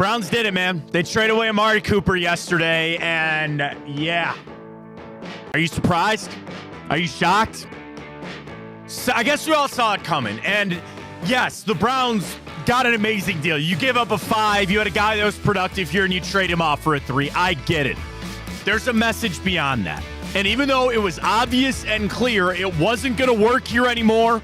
Browns did it, man. They traded away Amari Cooper yesterday, and yeah. Are you surprised? Are you shocked? So I guess we all saw it coming. And yes, the Browns got an amazing deal. You give up a 5. You had a guy that was productive here, and you trade him off for a 3. I get it. There's a message beyond that. And even though it was obvious and clear it wasn't going to work here anymore,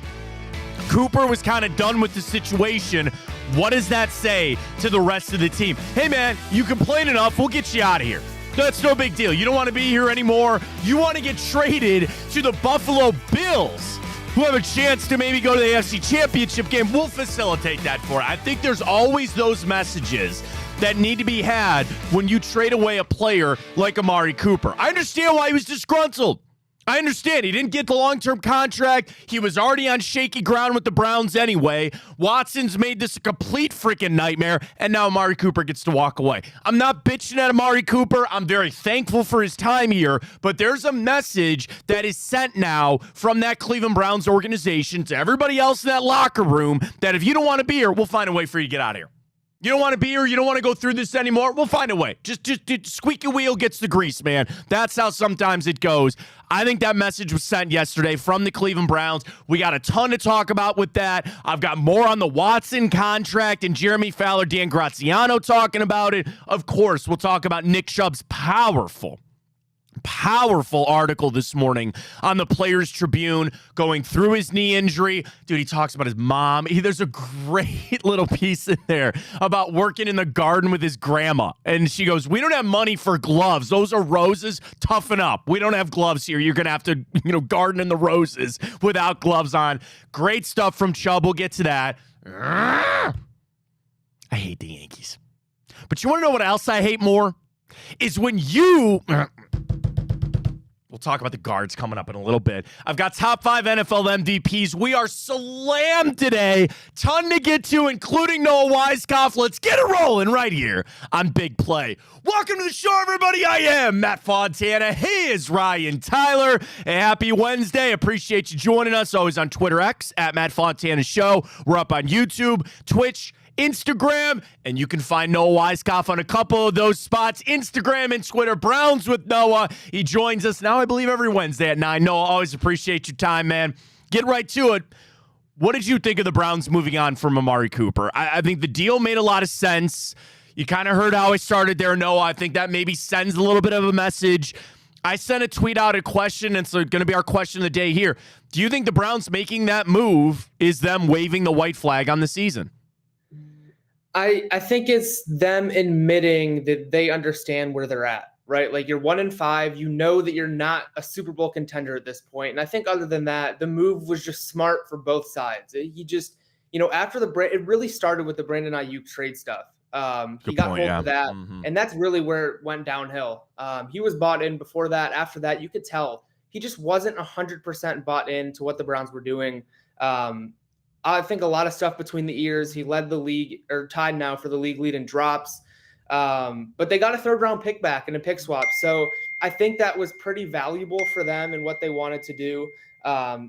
Cooper was kind of done with the situation. What does that say to the rest of the team? Hey, man, you complain enough. We'll get you out of here. That's no big deal. You don't want to be here anymore. You want to get traded to the Buffalo Bills, who have a chance to maybe go to the AFC Championship game. We'll facilitate that for you. I think there's always those messages that need to be had when you trade away a player like Amari Cooper. I understand why he was disgruntled. I understand. He didn't get the long-term contract. He was already on shaky ground with the Browns anyway. Watson's made this a complete freaking nightmare, and now Amari Cooper gets to walk away. I'm not bitching at Amari Cooper. I'm very thankful for his time here, but there's a message that is sent now from that Cleveland Browns organization to everybody else in that locker room that if you don't want to be here, we'll find a way for you to get out of here. You don't want to be here. You don't want to go through this anymore. We'll find a way. Just squeaky wheel gets the grease, man. That's how sometimes it goes. I think that message was sent yesterday from the Cleveland Browns. We got a ton to talk about with that. I've got more on the Watson contract and Jeremy Fowler, Dan Graziano talking about it. Of course, we'll talk about Nick Chubb's powerful article this morning on the Players Tribune going through his knee injury. Dude, he talks about his mom. There's a great little piece in there about working in the garden with his grandma. And she goes, we don't have money for gloves. Those are roses. Toughen up. We don't have gloves here. You're going to have to, garden in the roses without gloves on. Great stuff from Chubb. We'll get to that. I hate the Yankees. But you want to know what else I hate more? Is when you... We'll talk about the guards coming up in a little bit. I've got top 5 NFL MVPs. We are slammed today. Ton to get to, including Noah Weiskopf. Let's get it rolling right here on Big Play. Welcome to the show, everybody. I am Matt Fontana. He is Ryan Tyler. A happy Wednesday. Appreciate you joining us. Always on Twitter X at Matt Fontana Show. We're up on YouTube, Twitch, Instagram, and you can find Noah Weiskopf on a couple of those spots, Instagram and Twitter, Browns with Noah. He joins us now, I believe, every Wednesday at 9. Noah, always appreciate your time, man. Get right to it. What did you think of the Browns moving on from Amari Cooper? I think the deal made a lot of sense. You kind of heard how I started there, Noah. I think that maybe sends a little bit of a message. I sent a tweet out, a question, and so it's going to be our question of the day here. Do you think the Browns making that move is them waving the white flag on the season? I think it's them admitting that they understand where they're at, right? Like, you're 1-5, you know that you're not a Super Bowl contender at this point. And I think other than that, the move was just smart for both sides. He just, after it really started with the Brandon Ayuk trade stuff. He got hold of that, and that's really where it went downhill. He was bought in before that. After that, you could tell he just wasn't 100% bought into what the Browns were doing. I think a lot of stuff between the ears. He led the league, or tied now for the league lead in drops. But they got a 3rd-round pick back in a pick swap. So I think that was pretty valuable for them and what they wanted to do.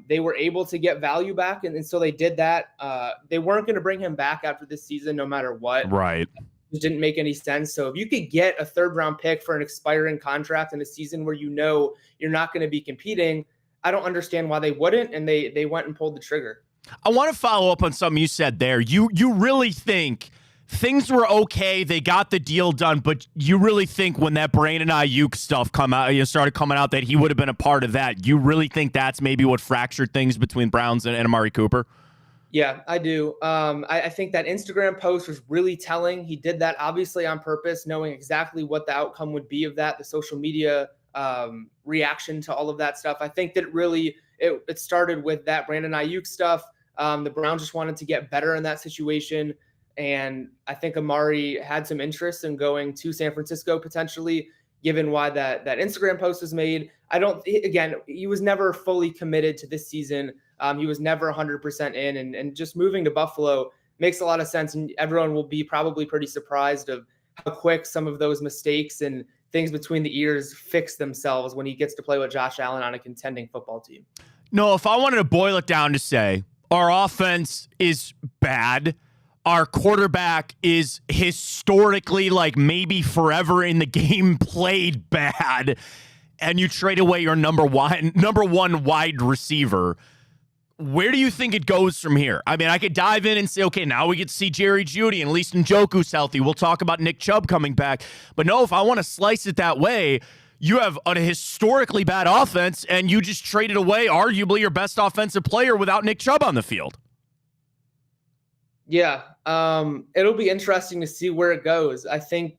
They were able to get value back, and so they did that. They weren't going to bring him back after this season no matter what. Right. It didn't make any sense. So if you could get a 3rd-round pick for an expiring contract in a season where you're not going to be competing, I don't understand why they wouldn't, and they went and pulled the trigger. I want to follow up on something you said there. You really think things were okay, they got the deal done, but you really think when that Brandon Ayuk stuff started coming out that he would have been a part of that? You really think that's maybe what fractured things between Browns and Amari Cooper? Yeah, I do. I think that Instagram post was really telling. He did that obviously on purpose, knowing exactly what the outcome would be of that, the social media reaction to all of that stuff. I think that it started with that Brandon Ayuk stuff. The Browns just wanted to get better in that situation. And I think Amari had some interest in going to San Francisco potentially, given why that Instagram post was made. He was never fully committed to this season. He was never 100% in, and just moving to Buffalo makes a lot of sense. And everyone will be probably pretty surprised of how quick some of those mistakes and things between the ears fix themselves when he gets to play with Josh Allen on a contending football team. No, if I wanted to boil it down to say our offense is bad, our quarterback is historically, like maybe forever in the game, played bad, and you trade away your number one wide receiver, where do you think it goes from here? I mean, I could dive in and say, okay, now we get to see Jerry Jeudy and at least Njoku's healthy. We'll talk about Nick Chubb coming back. But no, if I want to slice it that way, you have a historically bad offense, and you just traded away arguably your best offensive player without Nick Chubb on the field. Yeah, it'll be interesting to see where it goes. I think,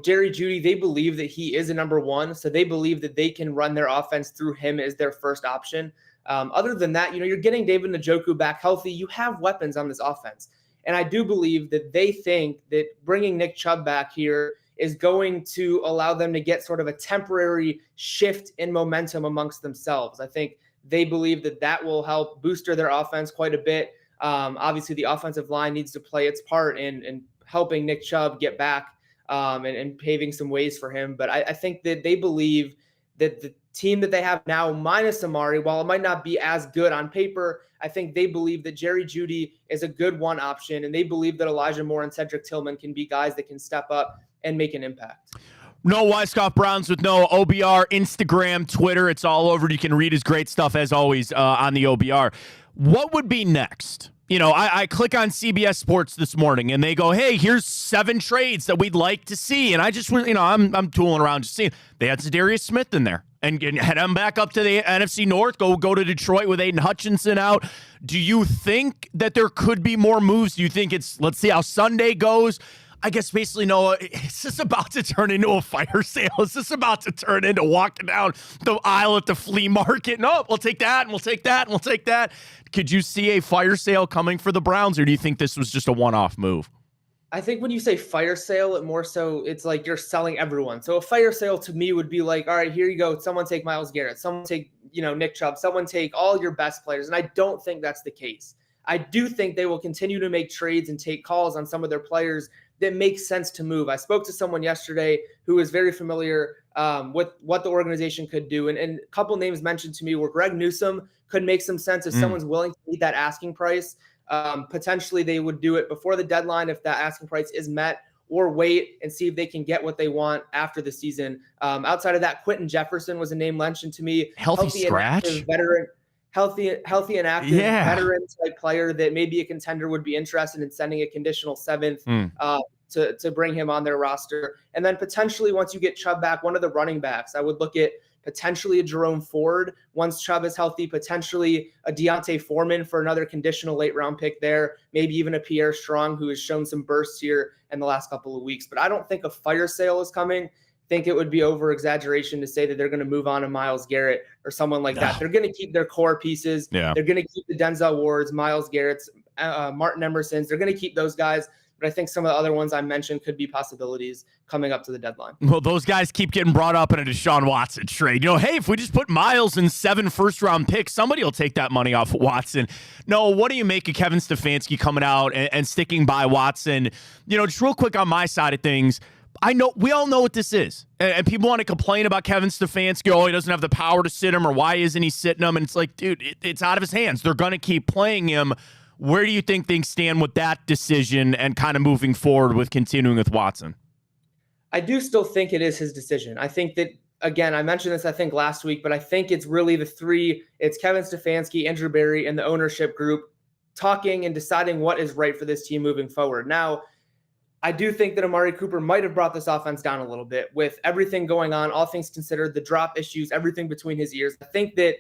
Jerry Jeudy, they believe that he is a number one, so they believe that they can run their offense through him as their first option. Other than that, you're getting David Njoku back healthy. You have weapons on this offense. And I do believe that they think that bringing Nick Chubb back here is going to allow them to get sort of a temporary shift in momentum amongst themselves. I think they believe that that will help booster their offense quite a bit. Obviously, the offensive line needs to play its part in helping Nick Chubb get back and paving some ways for him. But I think that they believe that the team that they have now, minus Amari, while it might not be as good on paper, I think they believe that Jerry Jeudy is a good one option, and they believe that Elijah Moore and Cedric Tillman can be guys that can step up and make an impact. No Weisskopf Browns with no OBR, Instagram, Twitter. It's all over. You can read his great stuff, as always, on the OBR. What would be next? I click on CBS Sports this morning, and they go, hey, here's 7 trades that we'd like to see. And I just, I'm tooling around just seeing. They had Zadarius Smith in there. And head him back up to the NFC North, go to Detroit with Aiden Hutchinson out. Do you think that there could be more moves? Do you think let's see how Sunday goes? I guess basically, Noah, is this about to turn into a fire sale? Is this about to turn into walking down the aisle at the flea market? No, we'll take that, and we'll take that, and we'll take that. Could you see a fire sale coming for the Browns, or do you think this was just a one-off move? I think when you say fire sale, it's like you're selling everyone. So a fire sale to me would be like, all right, here you go. Someone take Myles Garrett. Someone take, Nick Chubb. Someone take all your best players. And I don't think that's the case. I do think they will continue to make trades and take calls on some of their players that make sense to move. I spoke to someone yesterday who is very familiar with what the organization could do. And a couple names mentioned to me where Greg Newsome could make some sense if someone's willing to meet that asking price. Potentially they would do it before the deadline if that asking price is met, or wait and see if they can get what they want after the season. Outside of that, Quentin Jefferson was a name mentioned to me. Healthy scratch? Veteran, healthy and active veteran type player that maybe a contender would be interested in sending a conditional 7th to bring him on their roster. And then potentially once you get Chubb back, one of the running backs, I would look at potentially a Jerome Ford once Chubb is healthy, potentially a Deontay Foreman for another conditional late round pick there, maybe even a Pierre Strong who has shown some bursts here in the last couple of weeks. But I don't think a fire sale is coming. I think it would be over exaggeration to say that they're going to move on to Myles Garrett or someone like that. They're going to keep their core pieces. Yeah. They're going to keep the Denzel Wards, Myles Garrett's, Martin Emerson's. They're going to keep those guys. But I think some of the other ones I mentioned could be possibilities coming up to the deadline. Well, those guys keep getting brought up in a Deshaun Watson trade. Hey, if we just put Myles in 7 first-round picks, somebody will take that money off of Watson. No, what do you make of Kevin Stefanski coming out and sticking by Watson? Just real quick on my side of things, I know we all know what this is. And people want to complain about Kevin Stefanski. Oh, he doesn't have the power to sit him, or why isn't he sitting him? And it's like, dude, it's out of his hands. They're going to keep playing him. Where do you think things stand with that decision and kind of moving forward with continuing with Watson? I do still think it is his decision. I think that, again, I mentioned this, I think, last week, but I think it's really the three. It's Kevin Stefanski, Andrew Berry, and the ownership group talking and deciding what is right for this team moving forward. Now, I do think that Amari Cooper might have brought this offense down a little bit with everything going on, all things considered, the drop issues, everything between his ears. I think that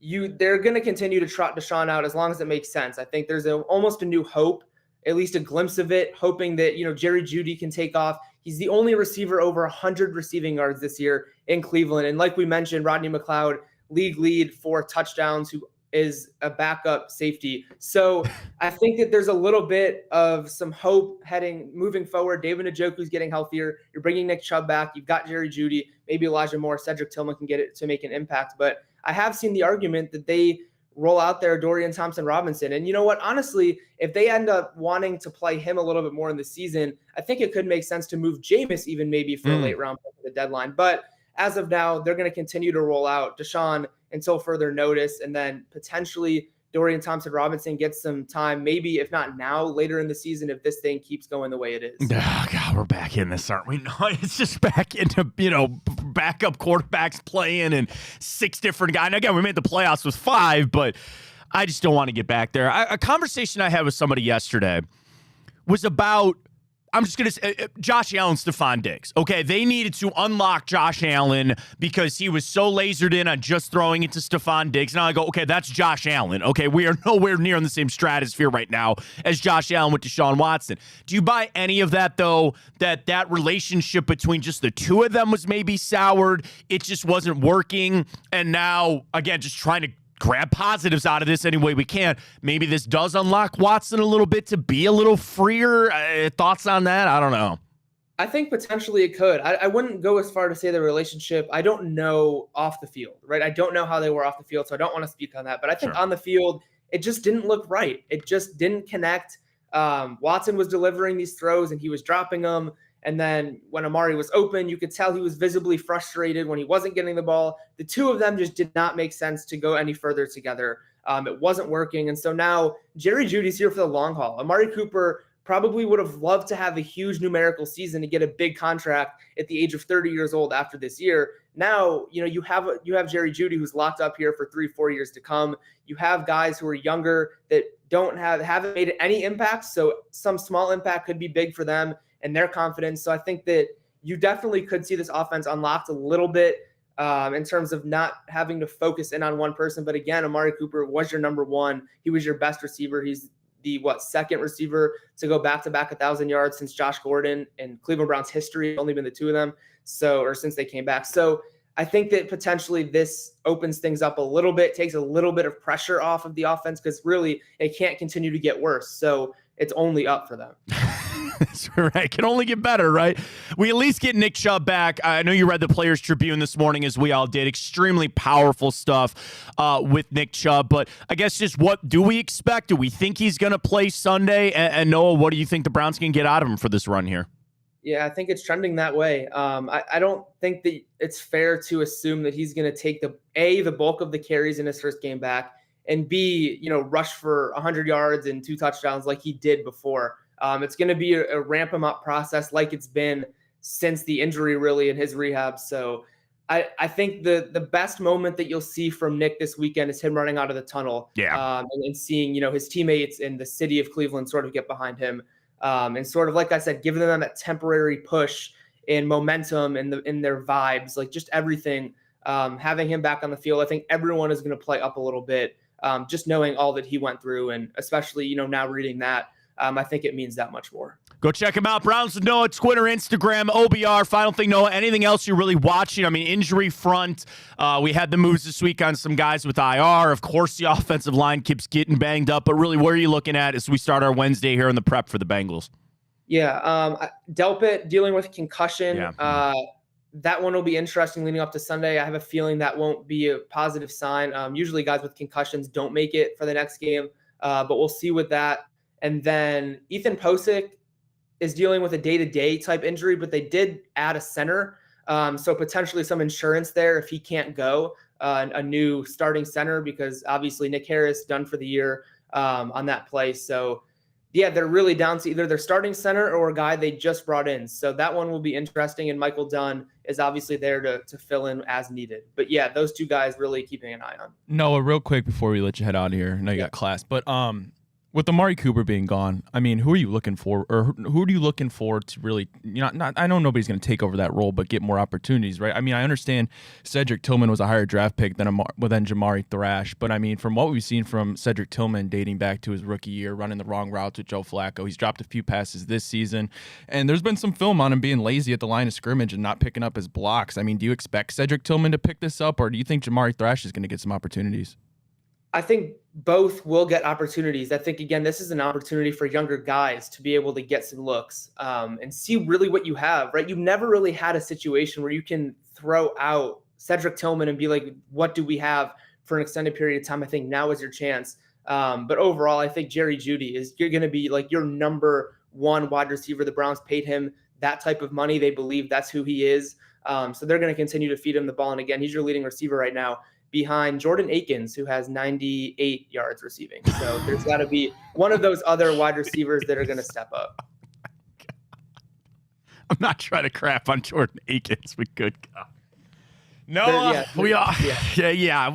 they're going to continue to trot Deshaun out as long as it makes sense. I think there's almost a new hope, at least a glimpse of it, hoping that, Jerry Jeudy can take off. He's the only receiver over 100 receiving yards this year in Cleveland. And like we mentioned, Rodney McLeod, league lead for touchdowns, who is a backup safety. So I think that there's a little bit of some hope moving forward. David Njoku's getting healthier. You're bringing Nick Chubb back. You've got Jerry Jeudy, maybe Elijah Moore, Cedric Tillman can get it to make an impact. But I have seen the argument that they roll out there Dorian Thompson-Robinson. And you know what? Honestly, if they end up wanting to play him a little bit more in the season, I think it could make sense to move Jameis even maybe for a late round pick at the deadline. But as of now, they're going to continue to roll out Deshaun until further notice, and then potentially Dorian Thompson-Robinson gets some time, maybe if not now, later in the season, if this thing keeps going the way it is. Oh, God, we're back in this, aren't we? No, it's just back into, backup quarterbacks playing and 6 different guys. And again, we made the playoffs with 5, but I just don't want to get back there. A conversation I had with somebody yesterday was about, I'm just going to say, Josh Allen, Stephon Diggs. Okay, they needed to unlock Josh Allen because he was so lasered in on just throwing it to Stephon Diggs. Now I go, okay, that's Josh Allen. Okay, we are nowhere near in the same stratosphere right now as Josh Allen with Deshaun Watson. Do you buy any of that, though, that relationship between just the two of them was maybe soured? It just wasn't working. And now, again, just trying to grab positives out of this any way we can. Maybe this does unlock Watson a little bit to be a little freer. Thoughts on that? I don't know. I think potentially it could. I wouldn't go as far to say the relationship. I don't know off the field, right? I don't know how they were off the field, so I don't want to speak on that. But I think on the field, it just didn't look right. It just didn't connect. Watson was delivering these throws and he was dropping them. And then when Amari was open, you could tell he was visibly frustrated when he wasn't getting the ball. The two of them just did not make sense to go any further together. It wasn't working. And so now Jerry Jeudy's here for the long haul. Amari Cooper probably would have loved to have a huge numerical season to get a big contract at the age of 30 years old after this year. Now, you have Jerry Jeudy who's locked up here for 3-4 years to come. You have guys who are younger that haven't made any impact. So some small impact could be big for them and their confidence. So I think that you definitely could see this offense unlocked a little bit in terms of not having to focus in on one person. But again, Amari Cooper was your number one. He was your best receiver. He's the second receiver to go back-to-back 1,000 yards since Josh Gordon in Cleveland Browns history. Only been the two of them. Or since they came back. So I think that potentially this opens things up a little bit, takes a little bit of pressure off of the offense because really it can't continue to get worse. So it's only up for them. That's right. It can only get better, right? We at least get Nick Chubb back. I know you read the Players Tribune this morning, as we all did. Extremely powerful stuff with Nick Chubb. But I guess just what do we expect? Do we think he's going to play Sunday? And Noah, what do you think the Browns can get out of him for this run here? Yeah, I think it's trending that way. I don't think that it's fair to assume that he's going to take the bulk of the carries in his first game back, and B, rush for 100 yards and 2 touchdowns like he did before. It's going to be a ramp him up process like it's been since the injury really in his rehab. So I think the best moment that you'll see from Nick this weekend is him running out of the tunnel and seeing, his teammates in the city of Cleveland sort of get behind him and sort of, like I said, giving them that temporary push in momentum and in their vibes, like just everything, having him back on the field. I think everyone is going to play up a little bit, just knowing all that he went through. And especially, now reading that, I think it means that much more. Go check him out. Browns with Noah, Twitter, Instagram, OBR. Final thing, Noah, anything else you're really watching? I mean, injury front. We had the moves this week on some guys with IR. Of course, the offensive line keeps getting banged up. But really, where are you looking at as we start our Wednesday here in the prep for the Bengals? Yeah, Delpit dealing with concussion. Yeah. That one will be interesting leading up to Sunday. I have a feeling that won't be a positive sign. Usually guys with concussions don't make it for the next game, but we'll see with that. And then Ethan Posick is dealing with a day-to-day type injury, but they did add a center. So potentially some insurance there if he can't go, a new starting center, because obviously Nick Harris done for the year on that play. So yeah, they're really down to either their starting center or a guy they just brought in. So that one will be interesting. And Michael Dunn is obviously there to fill in as needed. But yeah, those two guys really keeping an eye on. Noah, real quick before we let you head out of here. I know you got class, but with Amari Cooper being gone, I mean, who are you looking for, or who are you looking for to really, I know nobody's going to take over that role, but get more opportunities, right? I mean, I understand Cedric Tillman was a higher draft pick than Jamari Thrash, but I mean, from what we've seen from Cedric Tillman dating back to his rookie year, running the wrong routes with Joe Flacco, he's dropped a few passes this season, and there's been some film on him being lazy at the line of scrimmage and not picking up his blocks. I mean, do you expect Cedric Tillman to pick this up, or do you think Jamari Thrash is going to get some opportunities? I think both will get opportunities. I think, again, this is an opportunity for younger guys to be able to get some looks and see really what you have, right? You've never really had a situation where you can throw out Cedric Tillman and be like, what do we have for an extended period of time? I think now is your chance. But overall, I think Jerry Jeudy you're going to be like your number one wide receiver. The Browns paid him that type of money. They believe that's who he is. So they're going to continue to feed him the ball. And again, he's your leading receiver right now. behind Jordan Akins, who has 98 yards receiving. So there's got to be one of those other wide receivers that are going to step up. I'm not trying to crap on Jordan Akins, but good God. No, we are. Yeah.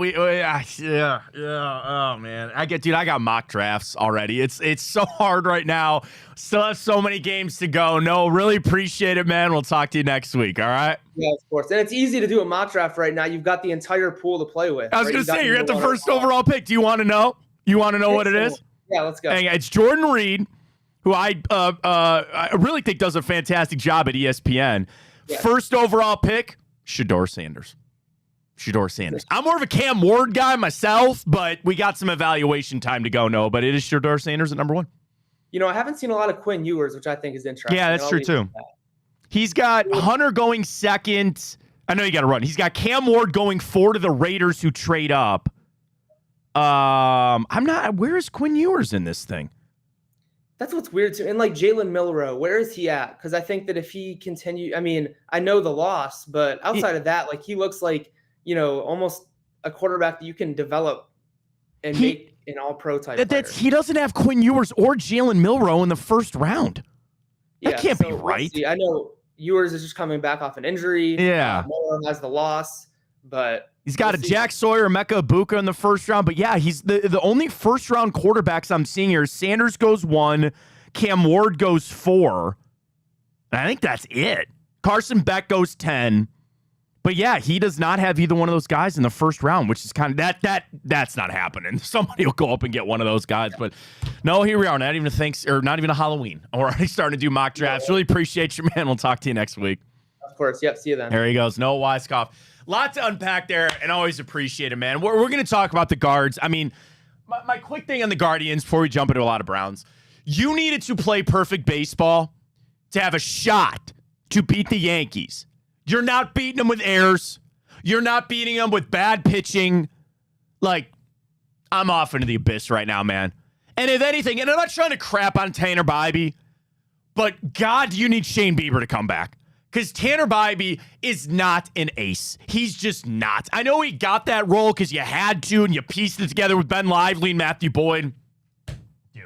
Oh man, I got mock drafts already. It's so hard right now. Still have so many games to go. No, really appreciate it, man. We'll talk to you next week. All right. Yeah, of course. And it's easy to do a mock draft right now. You've got the entire pool to play with. I was going to say, you're at the first overall pick. Do you want to know? You want to know what it is? Yeah, let's go. It's Jordan Reed, who I really think does a fantastic job at ESPN. Yeah. First overall pick, Shedeur Sanders. I'm more of a Cam Ward guy myself, but we got some evaluation time to go, but it is Shedeur Sanders at number 1. I haven't seen a lot of Quinn Ewers, which I think is interesting. Yeah, that's true too. He's got Hunter going second. I know you got to run. He's got Cam Ward going 4 to the Raiders, who trade up. Where is Quinn Ewers in this thing? That's what's weird too. And like Jalen Milroe, where is he at? Because I think that if he continue, I know the loss, but outside of that, like he looks like, almost a quarterback that you can develop and make an all-pro type player. He doesn't have Quinn Ewers or Jalen Milroe in the first round. That can't be right. I know Ewers is just coming back off an injury. Yeah. Milroe has the loss, but he's got a Jack Sawyer, Mecca Ibuka in the first round. But yeah, he's the only first-round quarterbacks I'm seeing here. Sanders goes 1, Cam Ward goes 4. And I think that's it. Carson Beck goes 10. But yeah, he does not have either one of those guys in the first round, which is kind of that's not happening. Somebody will go up and get one of those guys. But no, here we are. Not even a Halloween. We're already starting to do mock drafts. Really appreciate you, man. We'll talk to you next week. Of course. Yep. See you then. There he goes. Noah Weiskopf. Lot to unpack there, and always appreciate it, man. We're going to talk about the guards. My quick thing on the Guardians before we jump into a lot of Browns. You needed to play perfect baseball to have a shot to beat the Yankees. You're not beating them with errors. You're not beating them with bad pitching. Like, I'm off into the abyss right now, man. And if anything, and I'm not trying to crap on Tanner Bybee, but God, you need Shane Bieber to come back. Because Tanner Bybee is not an ace. He's just not. I know he got that role because you had to, and you pieced it together with Ben Lively and Matthew Boyd. Dude.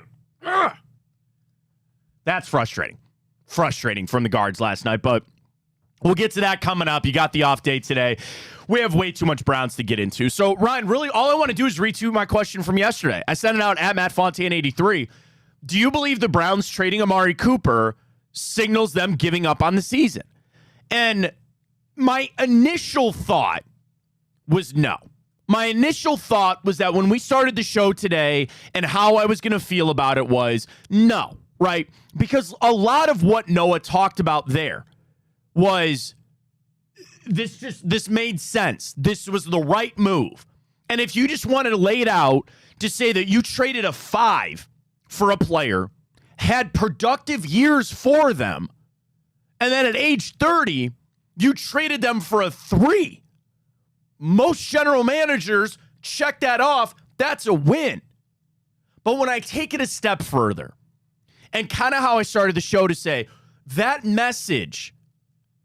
That's frustrating. Frustrating from the guards last night, but we'll get to that coming up. You got the off day today. We have way too much Browns to get into. So, Ryan, really all I want to do is read to you my question from yesterday. I sent it out at Matt Fontana 83. Do you believe the Browns trading Amari Cooper signals them giving up on the season? And my initial thought was no. My initial thought was that when we started the show today and how I was going to feel about it was no, right? Because a lot of what Noah talked about there was this made sense. This was the right move. And if you just wanted to lay it out to say that you traded a 5 for a player, had productive years for them, and then at age 30, you traded them for a 3. Most general managers check that off. That's a win. But when I take it a step further, and kind of how I started the show to say, that message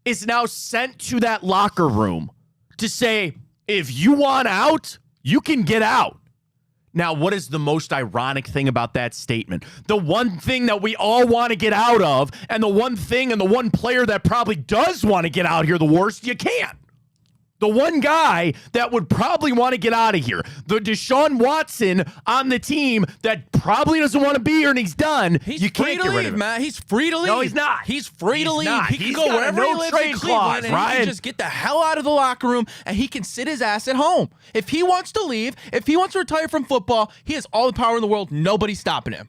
is now sent to that locker room to say, if you want out, you can get out. Now, what is the most ironic thing about that statement? The one thing that we all want to get out of, and the one thing and the one player that probably does want to get out here the worst you can. The one guy that would probably want to get out of here. The Deshaun Watson on the team that probably doesn't want to be here and he's done. You can't get rid of him, Matt. He's free to leave. No, he's not. He's free to leave. He can go wherever he lives in Cleveland, and he can just get the hell out of the locker room and he can sit his ass at home. If he wants to leave, if he wants to retire from football, he has all the power in the world. Nobody's stopping him.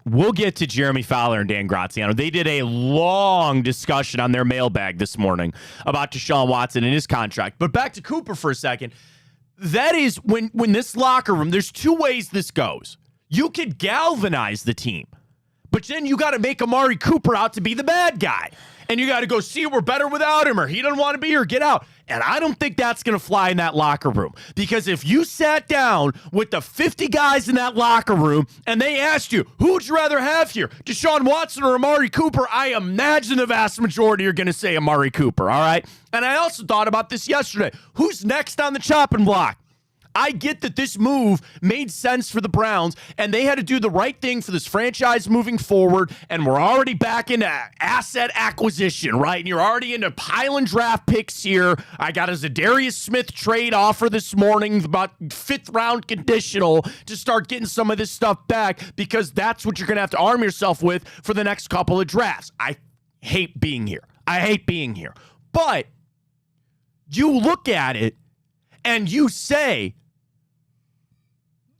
We'll get to Jeremy Fowler and Dan Graziano. They did a long discussion on their mailbag this morning about Deshaun Watson and his contract. But back to Cooper for a second. That is when this locker room, there's 2 ways this goes. You could galvanize the team, but then you got to make Amari Cooper out to be the bad guy. And you got to go, see, we're better without him, or he doesn't want to be here, get out. And I don't think that's going to fly in that locker room. Because if you sat down with the 50 guys in that locker room and they asked you, who would you rather have here, Deshaun Watson or Amari Cooper, I imagine the vast majority are going to say Amari Cooper, all right? And I also thought about this yesterday. Who's next on the chopping block? I get that this move made sense for the Browns, and they had to do the right thing for this franchise moving forward, and we're already back into asset acquisition, right? And you're already into piling draft picks here. I got a Zadarius Smith trade offer this morning, about 5th round conditional, to start getting some of this stuff back, because that's what you're going to have to arm yourself with for the next couple of drafts. I hate being here. But you look at it and you say,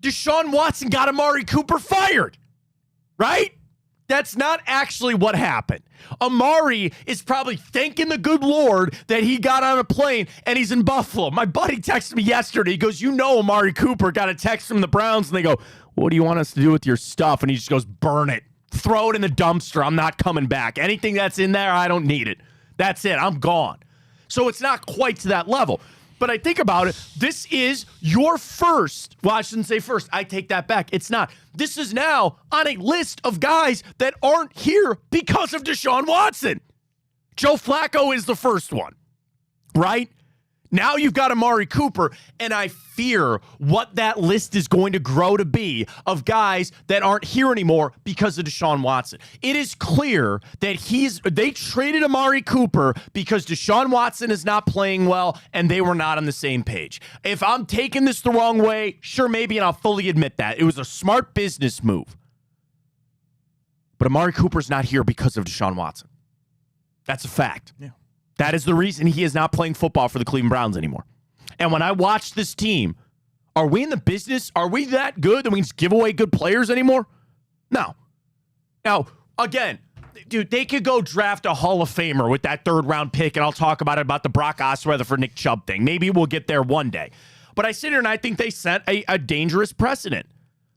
Deshaun Watson got Amari Cooper fired, right? That's not actually what happened. Amari is probably thanking the good Lord that he got on a plane and he's in Buffalo. My buddy texted me yesterday. He goes, Amari Cooper got a text from the Browns, and they go, what do you want us to do with your stuff? And he just goes, burn it. Throw it in the dumpster. I'm not coming back. Anything that's in there, I don't need it. That's it. I'm gone. So it's not quite to that level. But I think about it, this is your first. Well, I shouldn't say first. I take that back. It's not. This is now on a list of guys that aren't here because of Deshaun Watson. Joe Flacco is the first one, right? Now you've got Amari Cooper, and I fear what that list is going to grow to be of guys that aren't here anymore because of Deshaun Watson. It is clear that they traded Amari Cooper because Deshaun Watson is not playing well, and they were not on the same page. If I'm taking this the wrong way, sure, maybe, and I'll fully admit that. It was a smart business move. But Amari Cooper's not here because of Deshaun Watson. That's a fact. Yeah. That is the reason he is not playing football for the Cleveland Browns anymore. And when I watch this team, are we in the business? Are we that good that we can just give away good players anymore? No. Now, again, dude, they could go draft a Hall of Famer with that 3rd round pick, and I'll talk about the Brock Osweiler for Nick Chubb thing. Maybe we'll get there one day. But I sit here and I think they set a dangerous precedent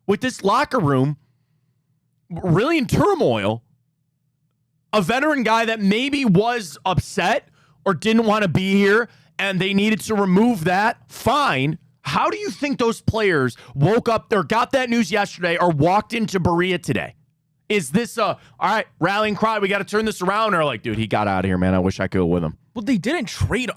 with this locker room really in turmoil. A veteran guy that maybe was upset or didn't want to be here, and they needed to remove that, fine. How do you think those players woke up or got that news yesterday or walked into Berea today? Is this all right, rallying cry, we got to turn this around? Or like, dude, he got out of here, man. I wish I could go with him. Well, they didn't trade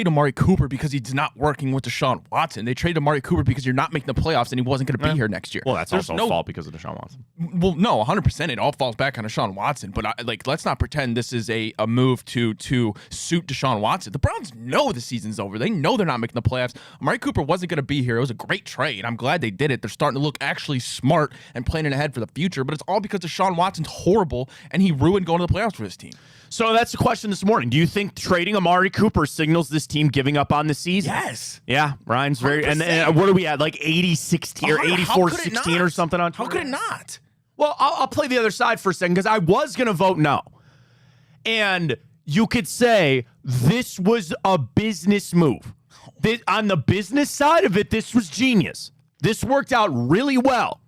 Amari Cooper because he's not working with Deshaun Watson. They traded Amari Cooper because you're not making the playoffs and he wasn't going to be here next year. Well, that's also fault because of Deshaun Watson. Well, no, 100%. It all falls back on Deshaun Watson. But let's not pretend this is a move to suit Deshaun Watson. The Browns know the season's over. They know they're not making the playoffs. Amari Cooper wasn't going to be here. It was a great trade. I'm glad they did it. They're starting to look actually smart and planning ahead for the future. But it's all because Deshaun Watson's horrible and he ruined going to the playoffs for his team. So that's the question this morning. Do you think trading Amari Cooper signals this team giving up on the season? Yes. Yeah, Ryan's very... 100%. And what are we at? Like 80-16 or 84-16 or something on Twitter? How could it not? Well, I'll play the other side for a second because I was going to vote no. And you could say this was a business move. On the business side of it, this was genius. This worked out really well.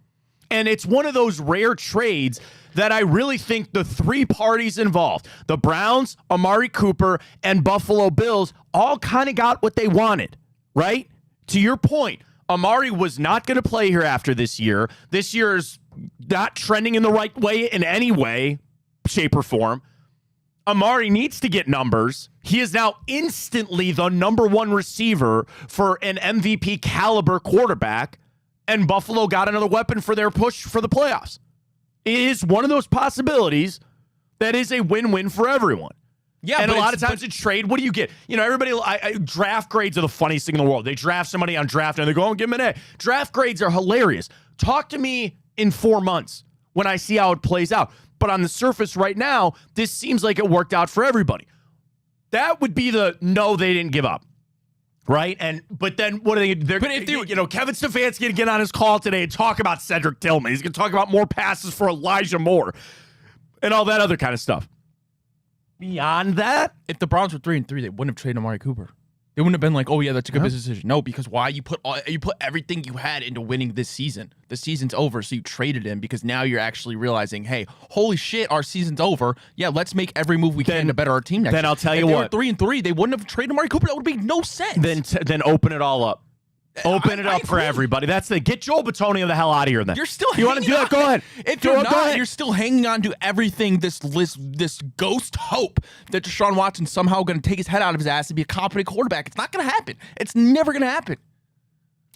And it's one of those rare trades that I really think the 3 parties involved, the Browns, Amari Cooper, and Buffalo Bills, all kind of got what they wanted, right? To your point, Amari was not going to play here after this year. This year is not trending in the right way in any way, shape, or form. Amari needs to get numbers. He is now instantly the number 1 receiver for an MVP caliber quarterback, and Buffalo got another weapon for their push for the playoffs. It is one of those possibilities that is a win-win for everyone. Yeah, and a lot of times it's trade. What do you get? You know, everybody, draft grades are the funniest thing in the world. They draft somebody on draft and they go, give him an A. Draft grades are hilarious. Talk to me in 4 months when I see how it plays out. But on the surface right now, this seems like it worked out for everybody. That would be the no, they didn't give up. Right? But then what are they going to do? You know, Kevin Stefanski's going to get on his call today and talk about Cedric Tillman. He's going to talk about more passes for Elijah Moore and all that other kind of stuff. Beyond that, if the Browns were 3-3, they wouldn't have traded Amari Cooper. They wouldn't have been like, oh yeah, that's a good business decision. No, because why? You put everything you had into winning this season. The season's over, so you traded him because now you're actually realizing, hey, holy shit, our season's over. Yeah, let's make every move we can to better our team next year. Then I'll tell you what. If they were 3-3, they wouldn't have traded Amari Cooper. That would make no sense. Then open it all up. Open it up for everybody. That's get Joel Bitonio the hell out of here. Then you're still. You want to do that? Go ahead. If you're not, you're still hanging on to everything. This ghost hope that Deshaun Watson's somehow going to take his head out of his ass and be a competent quarterback. It's not going to happen. It's never going to happen.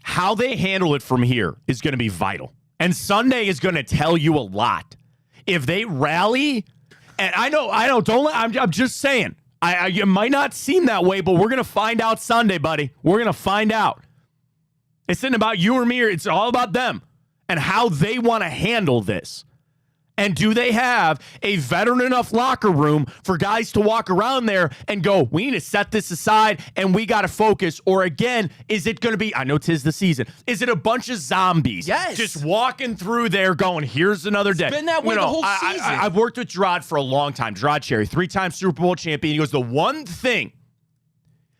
how they handle it from here is going to be vital. And Sunday is going to tell you a lot. If they rally, and I know, I'm just saying, it might not seem that way, but we're going to find out Sunday, buddy. We're going to find out. It's not about you or me. It's all about them and how they want to handle this. And do they have a veteran enough locker room for guys to walk around there and go, we need to set this aside and we got to focus? Or again, is it going to be, I know 'tis the season, is it a bunch of zombies just walking through there going, here's another day? It's been that way the whole season. I've worked with Gerard for a long time. Gerard Cherry, 3-time Super Bowl champion. He goes, the one thing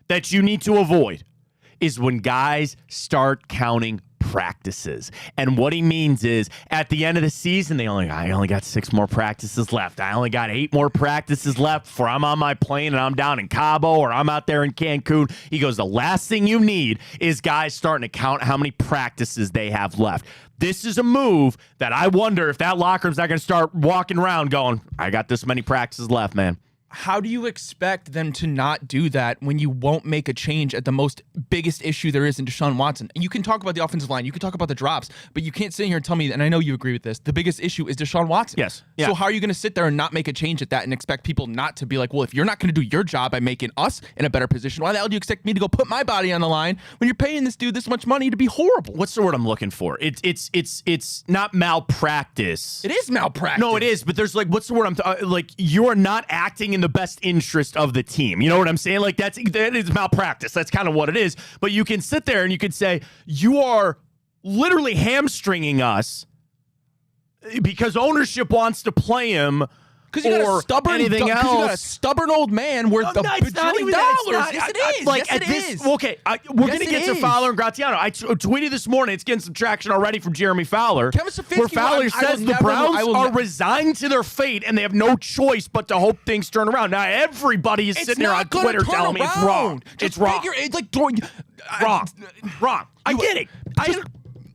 that you need to avoid is when guys start counting practices. And what he means is at the end of the season, I only got 6 more practices left. I only got 8 more practices left before I'm on my plane and I'm down in Cabo or I'm out there in Cancun. He goes, the last thing you need is guys starting to count how many practices they have left. This is a move that I wonder if that locker room's not going to start walking around going, I got this many practices left, man. How do you expect them to not do that when you won't make a change at the most biggest issue there is in Deshaun Watson? You can talk about the offensive line, you can talk about the drops, but you can't sit here and tell me, and I know you agree with this, the biggest issue is Deshaun Watson. Yes. Yeah. So how are you going to sit there and not make a change at that and expect people not to be like, well, if you're not going to do your job by making us in a better position, why the hell do you expect me to go put my body on the line when you're paying this dude this much money to be horrible? What's the word I'm looking for? It's not malpractice. It is malpractice. No, it is, but there's what's the word like you are not acting in the best interest of the team. You know what I'm saying? Like that is malpractice. That's kind of what it is. But you can sit there and you can say you are literally hamstringing us because ownership wants to play him. Because you got a stubborn old man worth $1 bajillion. Yes, it is. Like yes, it is. Okay, we're going to get to Fowler and Graziano. I tweeted this morning. It's getting some traction already from Jeremy Fowler. Kevin Stefanski, where Fowler says the Browns are resigned to their fate and they have no choice but to hope things turn around. Now, everybody is sitting there on Twitter telling me it's wrong. It's wrong. Wrong. I get it.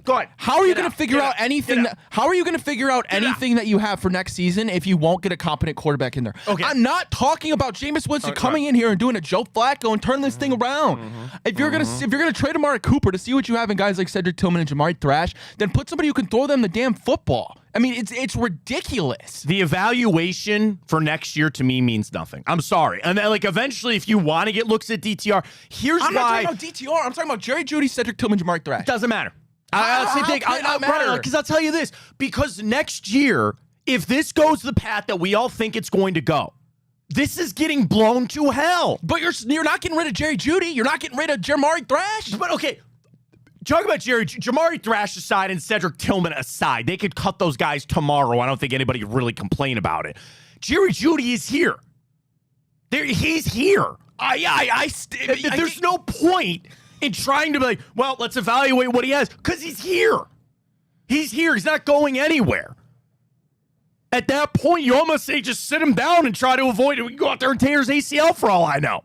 Go ahead. How are you going to figure out anything? How are you going to figure out anything that you have for next season if you won't get a competent quarterback in there? Okay. I'm not talking about Jameis Winston coming in here and doing a Joe Flacco and turn this thing around. If you're gonna trade Amari Cooper to see what you have in guys like Cedric Tillman and Jamari Thrash, then put somebody who can throw them the damn football. I mean, it's ridiculous. The evaluation for next year to me means nothing. I'm sorry. And then, eventually, if you want to get looks at DTR, here's I'm why. not talking about DTR. I'm talking about Jerry Jeudy, Cedric Tillman, Jamari Thrash. Doesn't matter. Because I'll tell you this. Because next year, if this goes the path that we all think it's going to go, this is getting blown to hell. But you're not getting rid of Jerry Jeudy. You're not getting rid of Jamari Thrash. But okay, talk about Jamari Thrash aside and Cedric Tillman aside. They could cut those guys tomorrow. I don't think anybody would really complain about it. Jerry Jeudy is here. He's here. There's no point in trying to be like, well, let's evaluate what he has, because he's here. He's here. He's not going anywhere. At that point, you almost say just sit him down and try to avoid it. We can go out there and tear his ACL for all I know.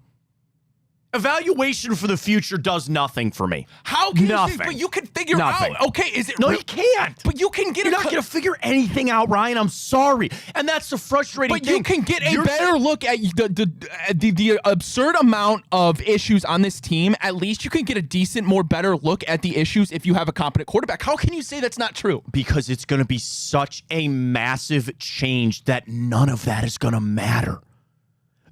Evaluation for the future does nothing for me. How can you think, but you can figure out, okay, is it... No, you can't. But you can get You're not going to figure anything out, Ryan. I'm sorry. And that's the frustrating thing. But you can get a better look at the absurd amount of issues on this team. At least you can get a decent, more better look at the issues if you have a competent quarterback. How can you say that's not true? Because it's going to be such a massive change that none of that is going to matter.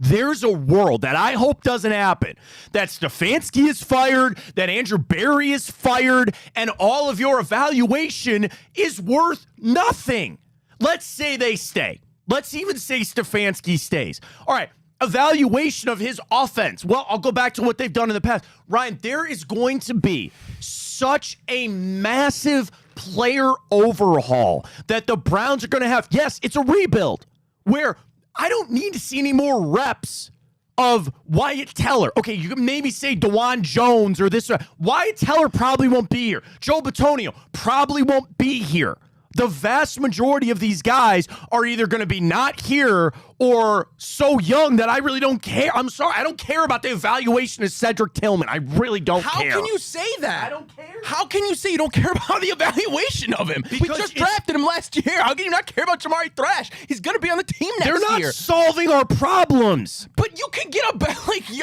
There's a world that I hope doesn't happen, that Stefanski is fired, that Andrew Berry is fired, and all of your evaluation is worth nothing. Let's say they stay. Let's even say Stefanski stays. All right, evaluation of his offense. Well, I'll go back to what they've done in the past. Ryan, there is going to be such a massive player overhaul that the Browns are going to have. Yes, it's a rebuild where I don't need to see any more reps of Wyatt Teller. Okay, you can maybe say DeJuan Jones or this. Wyatt Teller probably won't be here. Joe Bitonio probably won't be here. The vast majority of these guys are either going to be not here or so young that I really don't care. I'm sorry. I don't care about the evaluation of Cedric Tillman. I really don't care. How can you say that? I don't care. How can you say you don't care about the evaluation of him? Because we just drafted him last year. How can you not care about Jamari Thrash? He's going to be on the team next year. They're not solving our problems. But But you can get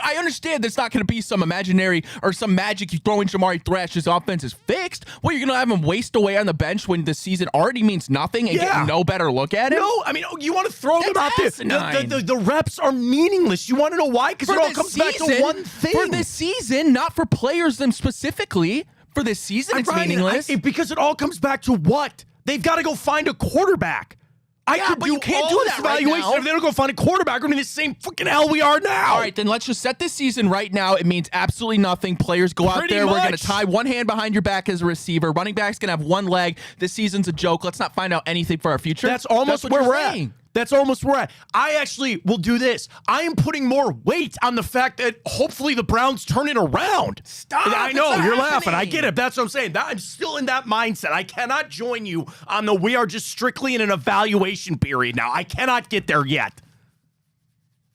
I understand there's not going to be some imaginary or some magic you throw in Jamari Thrash's offense is fixed. Well, you're going to have him waste away on the bench when the season already means nothing and get no better look at him? No, I mean, you want to throw them out there. The reps are meaningless. You want to know why? Because it all comes back to one thing. For this season, not for players them specifically. For this season, it's meaningless. Because it all comes back to what? They've got to go find a quarterback. But you can't do that right now. If they don't go find a quarterback, we're in the same freaking hell we are now. All right, then let's just set this season right now. It means absolutely nothing. Players go out there. We're going to tie one hand behind your back as a receiver. Running back's going to have one leg. This season's a joke. Let's not find out anything for our future. That's almost where we're at. That's almost where we're at. I actually will do this. I am putting more weight on the fact that hopefully the Browns turn it around. Stop. I know, you're laughing. I get it. That's what I'm saying. I'm still in that mindset. I cannot join you on we are just strictly in an evaluation period now. I cannot get there yet.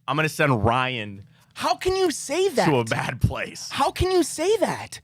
I'm going to send Ryan. How can you say that? To a bad place. How can you say that?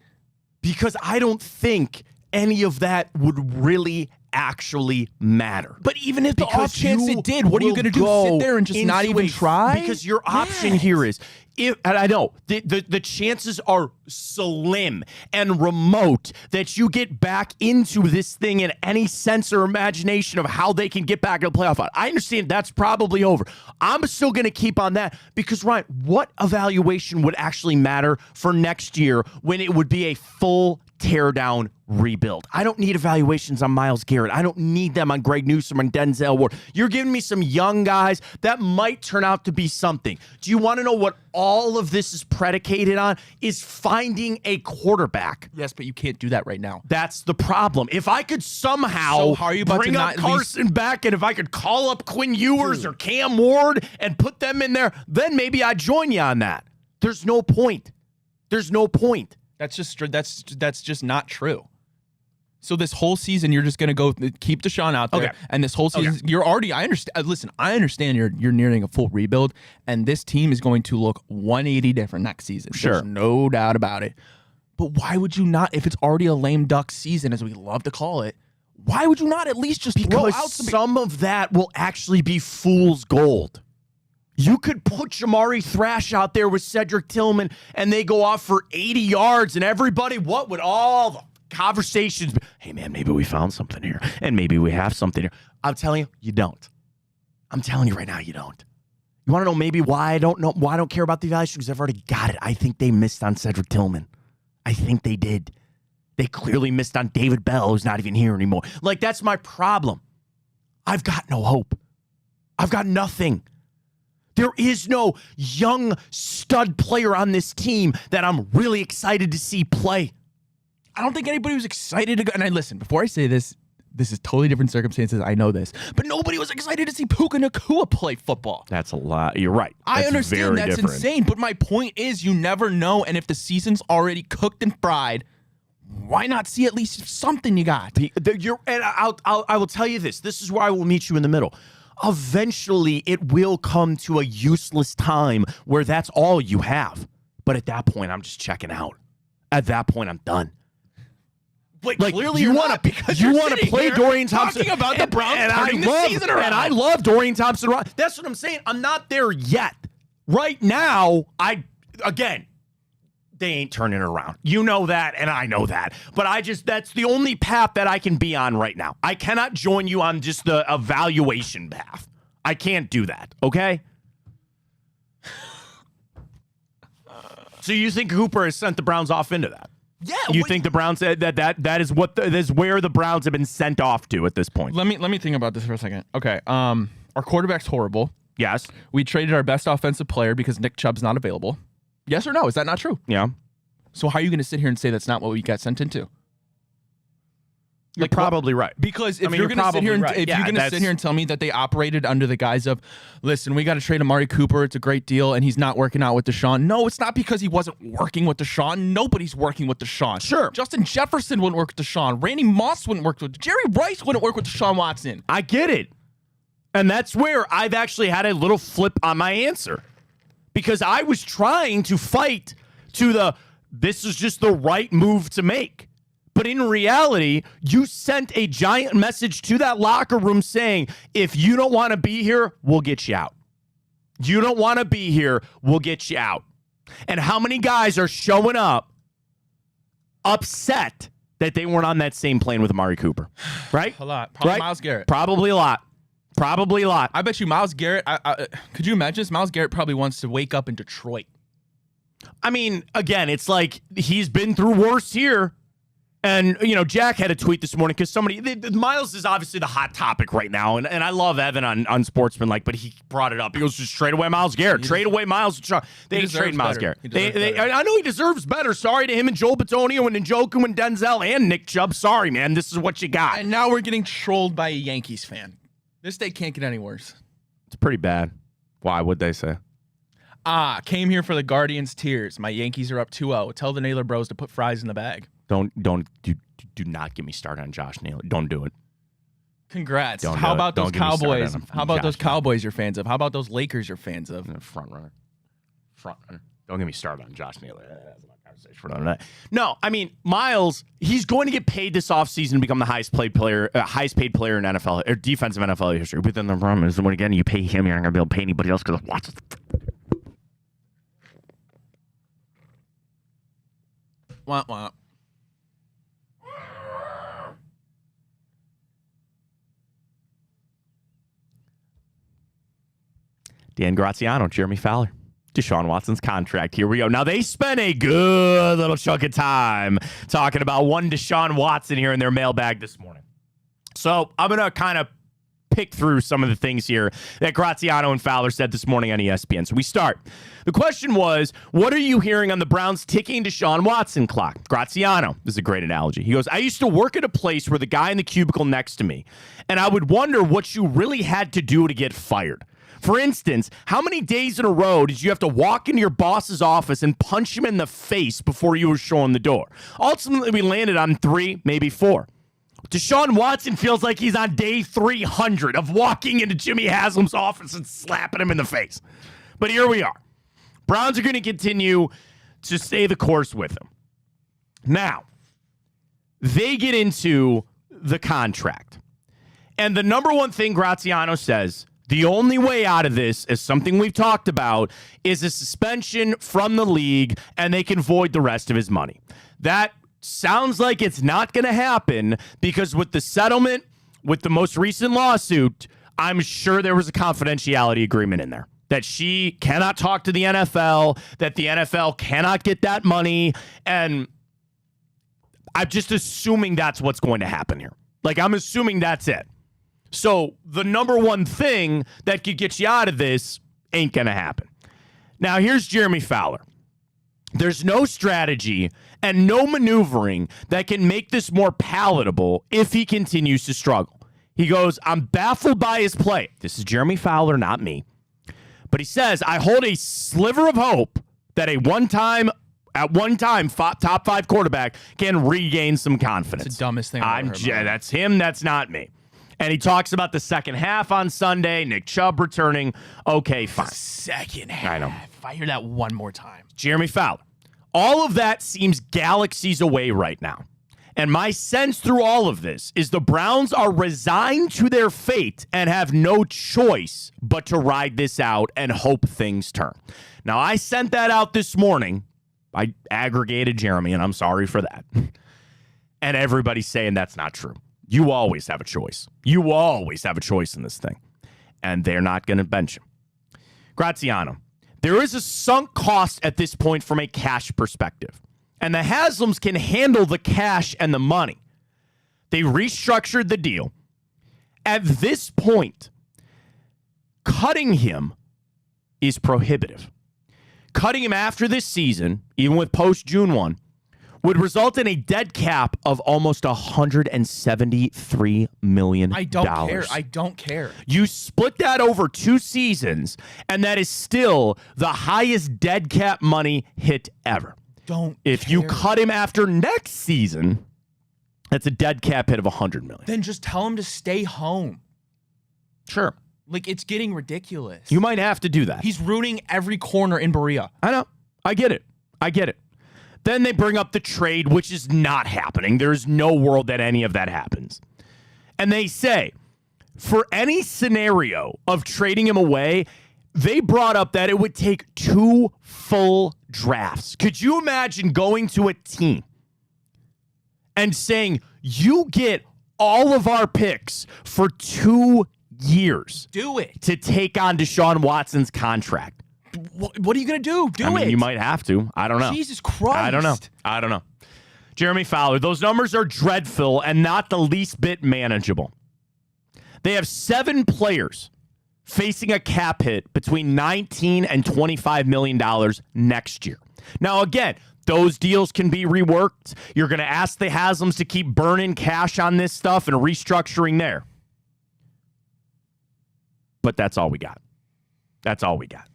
Because I don't think any of that would really actually matter. But even if the off chance it did, what are you going to do? Sit there and just not even try? Because your option here is, and I know the chances are slim and remote that you get back into this thing in any sense or imagination of how they can get back in the playoff. I understand that's probably over. I'm still going to keep on that because, Ryan, what evaluation would actually matter for next year when it would be a full teardown rebuild? I don't need evaluations on Myles Garrett. I don't need them on Greg Newsome and Denzel Ward. You're giving me some young guys that might turn out to be something. Do you want to know what all of this is predicated on? Is finding a quarterback. Yes, but you can't do that right now. That's the problem. If I could somehow bring up Carson back, and if I could call up Quinn Ewers or Cam Ward and put them in there, then maybe I'd join you on that. There's no point. There's no point. That's just not true. So this whole season, you're just going to go keep Deshaun out there, and this whole season, you're already. I understand. Listen, I understand you're nearing a full rebuild, and this team is going to look 180 different next season. Sure, there's no doubt about it. But why would you not, if it's already a lame duck season, as we love to call it? Why would you not at least just throw out some of that will actually be fool's gold. You could put Jamari Thrash out there with Cedric Tillman, and they go off for 80 yards, and everybody, what would all the conversations be? Hey, man, maybe we found something here, and maybe we have something here. I'm telling you, you don't. I'm telling you right now, you don't. You want to know maybe why I don't know, why I don't care about the evaluation? Because I've already got it. I think they missed on Cedric Tillman. I think they did. They clearly missed on David Bell, who's not even here anymore. Like, that's my problem. I've got no hope. I've got nothing. There is no young stud player on this team that I'm really excited to see play. I don't think anybody was excited to go. And listen, before I say this, this is totally different circumstances. I know this. But nobody was excited to see Puka Nacua play football. That's a lot. You're right. I understand that's insane. But my point is you never know. And if the season's already cooked and fried, why not see at least something you got? I will tell you this. This is where I will meet you in the middle. Eventually, it will come to a useless time where that's all you have. But at that point, I'm just checking out. At that point, I'm done. Like clearly you want to play Dorian Thompson talking about the Browns turning the season around. And I love Dorian Thompson. That's what I'm saying. I'm not there yet. Right now, they ain't turning it around. You know that, and I know that. But that's the only path that I can be on right now. I cannot join you on just the evaluation path. I can't do that, okay? So you think Cooper has sent the Browns off into that? Yeah. You think the Browns that is where the Browns have been sent off to at this point? Let me think about this for a second. Okay. Our quarterback's horrible. Yes. We traded our best offensive player because Nick Chubb's not available. Yes or no? Is that not true? Yeah. So how are you going to sit here and say that's not what we got sent into? You're probably right. Because if you're going to sit here and sit here and tell me that they operated under the guise of, listen, we got to trade Amari Cooper, it's a great deal, and he's not working out with Deshaun. No, it's not because he wasn't working with Deshaun. Nobody's working with Deshaun. Sure. Justin Jefferson wouldn't work with Deshaun. Randy Moss wouldn't work with Jerry Rice wouldn't work with Deshaun Watson. I get it. And that's where I've actually had a little flip on my answer. Because I was trying to fight to this is just the right move to make. But in reality, you sent a giant message to that locker room saying, if you don't want to be here, we'll get you out. You don't want to be here. We'll get you out. And how many guys are showing up upset that they weren't on that same plane with Amari Cooper? Right? A lot. Probably right? Myles Garrett. Probably a lot. Probably a lot. I bet you Myles Garrett, could you imagine this? Myles Garrett probably wants to wake up in Detroit. I mean, again, it's like he's been through worse here. And, Jack had a tweet this morning because Myles is obviously the hot topic right now. And I love Evan on Sportsmanlike, but he brought it up. He goes, just trade away Myles Garrett. Trade away Myles. They ain't trading Myles Garrett. I know he deserves better. Sorry to him and Joel Bitonio and Njoku and Denzel and Nick Chubb. Sorry, man. This is what you got. And now we're getting trolled by a Yankees fan. This day can't get any worse. It's pretty bad. Why would they say? Came here for the Guardians' tears. My Yankees are up 2-0. Tell the Naylor bros to put fries in the bag. Do not get me started on Josh Naylor. Don't do it. Congrats. How about those Cowboys? How about those Cowboys you're fans of? How about those Lakers you're fans of? Front runner. Don't get me started on Josh Naylor. That's not a conversation for another night. No, I mean, Myles, he's going to get paid this offseason to become the highest paid player in NFL or defensive NFL history. But then the problem is when again you pay him, you're not going to be able to pay anybody else because watch it. Wah, wah. Dan Graziano, Jeremy Fowler, Deshaun Watson's contract. Here we go. Now, they spent a good little chunk of time talking about one Deshaun Watson here in their mailbag this morning. So I'm going to kind of pick through some of the things here that Graziano and Fowler said this morning on ESPN. So we start. The question was, what are you hearing on the Browns ticking Deshaun Watson clock? Graziano, this is a great analogy. He goes, I used to work at a place where the guy in the cubicle next to me, and I would wonder what you really had to do to get fired. For instance, how many days in a row did you have to walk into your boss's office and punch him in the face before you were shown the door? Ultimately, we landed on 3, maybe 4. Deshaun Watson feels like he's on day 300 of walking into Jimmy Haslam's office and slapping him in the face. But here we are. Browns are going to continue to stay the course with him. Now, they get into the contract. And the number one thing Graziano says, the only way out of this is something we've talked about, is a suspension from the league, and they can void the rest of his money. That sounds like it's not going to happen because with the settlement, with the most recent lawsuit, I'm sure there was a confidentiality agreement in there that she cannot talk to the NFL, that the NFL cannot get that money, and I'm just assuming that's what's going to happen here. Like, I'm assuming that's it. So the number one thing that could get you out of this ain't going to happen. Now, here's Jeremy Fowler. There's no strategy and no maneuvering that can make this more palatable if he continues to struggle. He goes, I'm baffled by his play. This is Jeremy Fowler, not me. But he says, I hold a sliver of hope that at one time, top 5 quarterback can regain some confidence. It's the dumbest thing I've ever heard. That's him. That's not me. And he talks about the second half on Sunday, Nick Chubb returning. Okay, fine. Second half. I know. If I hear that one more time. Jeremy Fowler. All of that seems galaxies away right now. And my sense through all of this is the Browns are resigned to their fate and have no choice but to ride this out and hope things turn. Now, I sent that out this morning. I aggregated Jeremy, and I'm sorry for that. And everybody's saying that's not true. You always have a choice. You always have a choice in this thing. And they're not going to bench him. Graziano, there is a sunk cost at this point from a cash perspective. And the Haslams can handle the cash and the money. They restructured the deal. At this point, cutting him is prohibitive. Cutting him after this season, even with post-June 1, would result in a dead cap of almost $173 million. I don't care. You split that over 2 seasons, and that is still the highest dead cap money hit ever. If you cut him after next season, that's a dead cap hit of $100 million. Then just tell him to stay home. Sure. Like, it's getting ridiculous. You might have to do that. He's ruining every corner in Berea. I know. I get it. Then they bring up the trade, which is not happening. There's no world that any of that happens. And they say, for any scenario of trading him away, they brought up that it would take 2 full drafts. Could you imagine going to a team and saying, you get all of our picks for 2 years? Do it. To take on Deshaun Watson's contract. What are you going to do? Do it. You might have to. I don't know. Jesus Christ. I don't know. Jeremy Fowler, those numbers are dreadful and not the least bit manageable. They have 7 players facing a cap hit between $19 and $25 million next year. Now, again, those deals can be reworked. You're going to ask the Haslams to keep burning cash on this stuff and restructuring there. But that's all we got. That's all we got.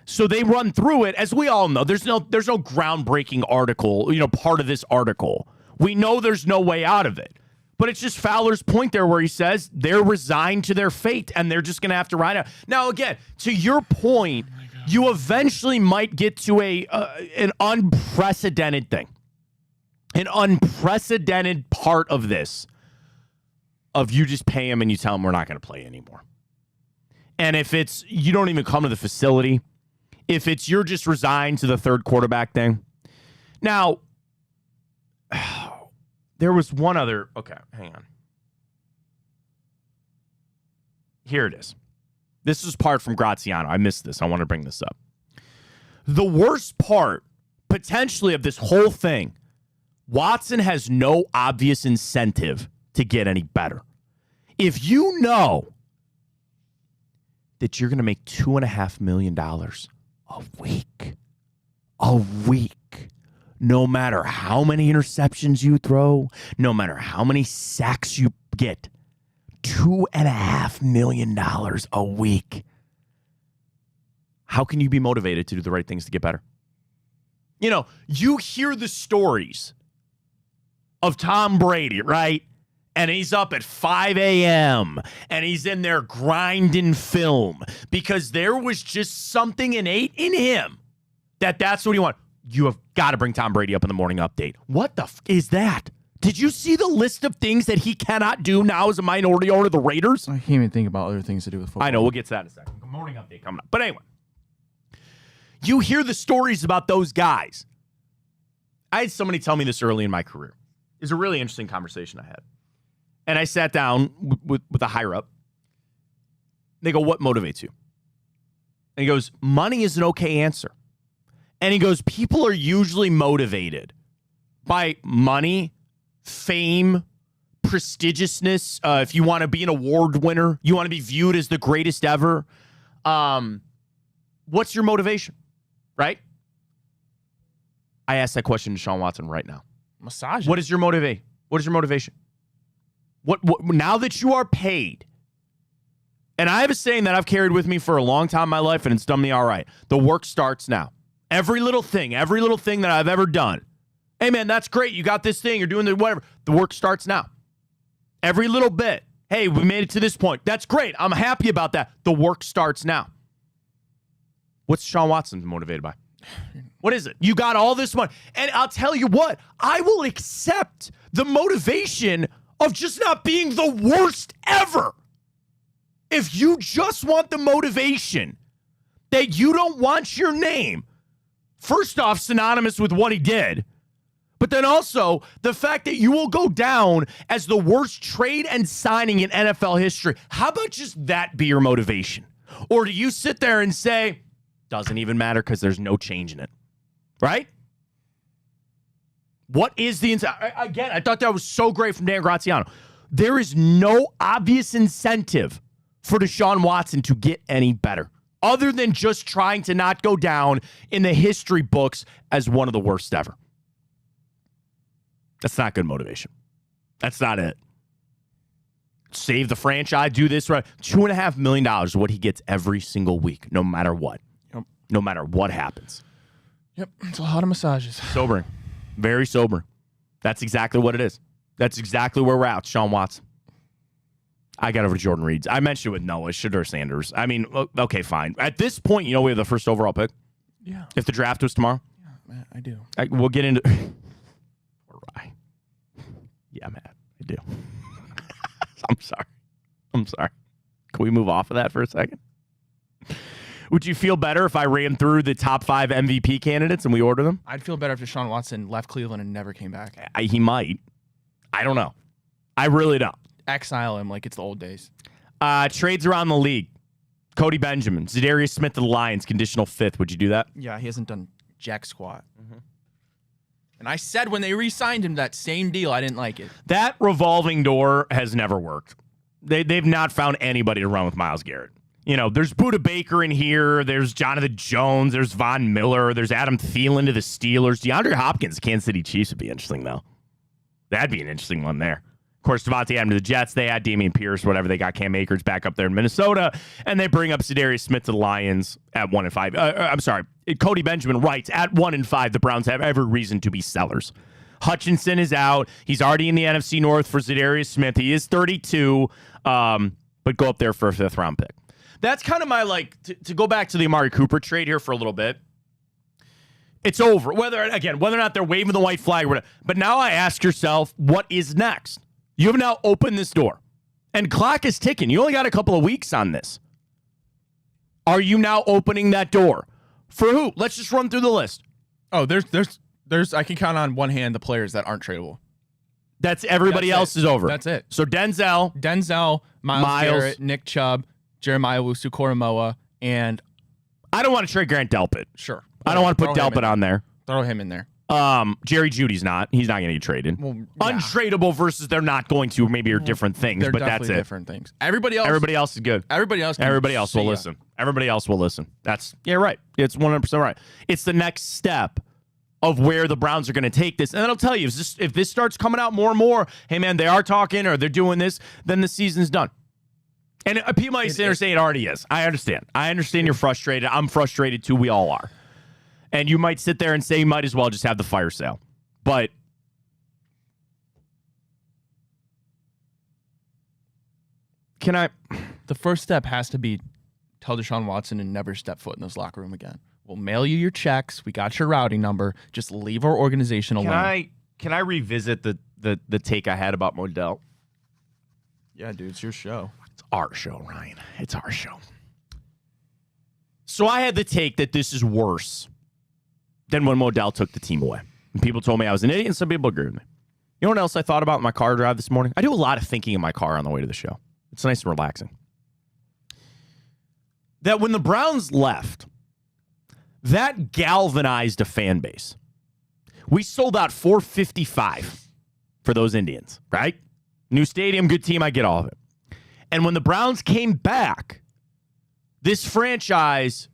So they run through it, as we all know. There's no groundbreaking article, part of this article. We know there's no way out of it. But it's just Fowler's point there where he says they're resigned to their fate and they're just going to have to ride out. Now, again, to your point, you eventually might get to an unprecedented thing. An unprecedented part of this, of you just pay him and you tell him we're not going to play anymore. And if it's you don't even come to the facility, if it's you're just resigned to the third quarterback thing. Now, there was one other. Okay, hang on. Here it is. This is part from Graziano. I missed this. I want to bring this up. The worst part, potentially, of this whole thing, Watson has no obvious incentive to get any better. If you know that you're going to make $2.5 million a week, no matter how many interceptions you throw, no matter how many sacks you get, $2.5 million a week. How can you be motivated to do the right things to get better? You hear the stories of Tom Brady, right? And he's up at 5 a.m. and he's in there grinding film because there was just something innate in him that's what he wanted. You have got to bring Tom Brady up in the morning update. What the is that? Did you see the list of things that he cannot do now as a minority owner of the Raiders? I can't even think about other things to do with football. I know. We'll get to that in a second. Good morning update coming up. But anyway, you hear the stories about those guys. I had somebody tell me this early in my career. It was a really interesting conversation I had. And I sat down with a higher up. They go, what motivates you? And he goes, money is an okay answer. And he goes, people are usually motivated by money, fame, prestigiousness. If you want to be an award winner, you want to be viewed as the greatest ever. What's your motivation? Right? I asked that question to Deshaun Watson right now. Massage. What is your motivation? What is your motivation? What now that you are paid, and I have a saying that I've carried with me for a long time in my life, and it's done me all right. The work starts now. Every little thing that I've ever done. Hey, man, that's great. You got this thing. You're doing the whatever. The work starts now. Every little bit. Hey, we made it to this point. That's great. I'm happy about that. The work starts now. What's Deshaun Watson motivated by? What is it? You got all this money. And I'll tell you what, I will accept the motivation of just not being the worst ever. If you just want the motivation that you don't want your name, first off, synonymous with what he did, but then also the fact that you will go down as the worst trade and signing in NFL history, how about just that be your motivation? Or do you sit there and say, doesn't even matter because there's no change in it, right? What is the again? I thought that was so great from Dan Graziano. There is no obvious incentive for Deshaun Watson to get any better, other than just trying to not go down in the history books as one of the worst ever. That's not good motivation. That's not it. Save the franchise, do this right. $2.5 million is what he gets every single week, no matter what. Yep. No matter what happens. Yep, it's a lot of massages. Sobering. Very sobering. That's exactly what it is. That's exactly where we're at, Sean Watson. I got over to Jordan Reeds. I mentioned it with Noah, Shedeur Sanders. I mean, okay, fine. At this point, we have the first overall pick. Yeah. If the draft was tomorrow. Yeah, Matt, I do. We'll get into... All right. Yeah, Matt, I do. I'm sorry. Can we move off of that for a second? Would you feel better if I ran through the top 5 MVP candidates and we order them? I'd feel better if Deshaun Watson left Cleveland and never came back. He might. I don't know. I really don't. Exile him like it's the old days. Trades around the league. Cody Benjamin, Zadarius Smith to the Lions, conditional 5th. Would you do that? Yeah, he hasn't done jack squat. And I said when they re-signed him that same deal, I didn't like it. That revolving door has never worked. They've not found anybody to run with Myles Garrett. You know, there's Budda Baker in here. There's Jonathan Jones. There's Von Miller. There's Adam Thielen to the Steelers. DeAndre Hopkins, Kansas City Chiefs would be interesting, though. That'd be an interesting one there. Of course, Devontae Adams to the Jets. They had Dameon Pierce, whatever. They got Cam Akers back up there in Minnesota. And they bring up Zadarius Smith to the Lions at 1-5. I'm sorry. Cody Benjamin writes, at 1-5, the Browns have every reason to be sellers. Hutchinson is out. He's already in the NFC North for Zadarius Smith. He is 32, but go up there for a 5th-round pick. That's kind of my, to go back to the Amari Cooper trade here for a little bit. It's over. Whether or not they're waving the white flag. But now I ask yourself, what is next? You have now opened this door. And clock is ticking. You only got a couple of weeks on this. Are you now opening that door? For who? Let's just run through the list. Oh, there's I can count on one hand the players that aren't tradable. That's everybody else is over. That's it. So Denzel, Myles Garrett, Nick Chubb, Jeremiah Owusu-Koramoah, and I don't want to trade Grant Delpit. Sure. I don't want to put Delpit on there. Throw him in there. Jerry Judy's not. He's not going to get traded. Well, yeah. Untradeable versus they're not going to. Maybe are different things, They're but that's definitely it. different things. Everybody else is good. Everybody else will listen. Everybody else will listen. Right. It's 100% right. It's the next step of where the Browns are going to take this. And then I'll tell you, if this starts coming out more and more, hey, man, they are talking or they're doing this, then the season's done. And people might say it already is. I understand. You're frustrated. I'm frustrated too. We all are. And you might sit there and say you might as well just have the fire sale. But the first step has to be tell Deshaun Watson to never step foot in this locker room again. We'll mail you your checks. We got your routing number. Just leave our organization alone. Can I revisit the take I had about Modell? Yeah, dude, it's your show. It's our show, Ryan. It's our show. So I had the take that this is worse than when Modell took the team away. And people told me I was an idiot, and some people agree with me. You know what else I thought about in my car drive this morning? I do a lot of thinking in my car on the way to the show. It's nice and relaxing. That when the Browns left, that galvanized a fan base. We sold out 455 for those Indians, right? New stadium, good team, I get all of it. And when the Browns came back, this franchise,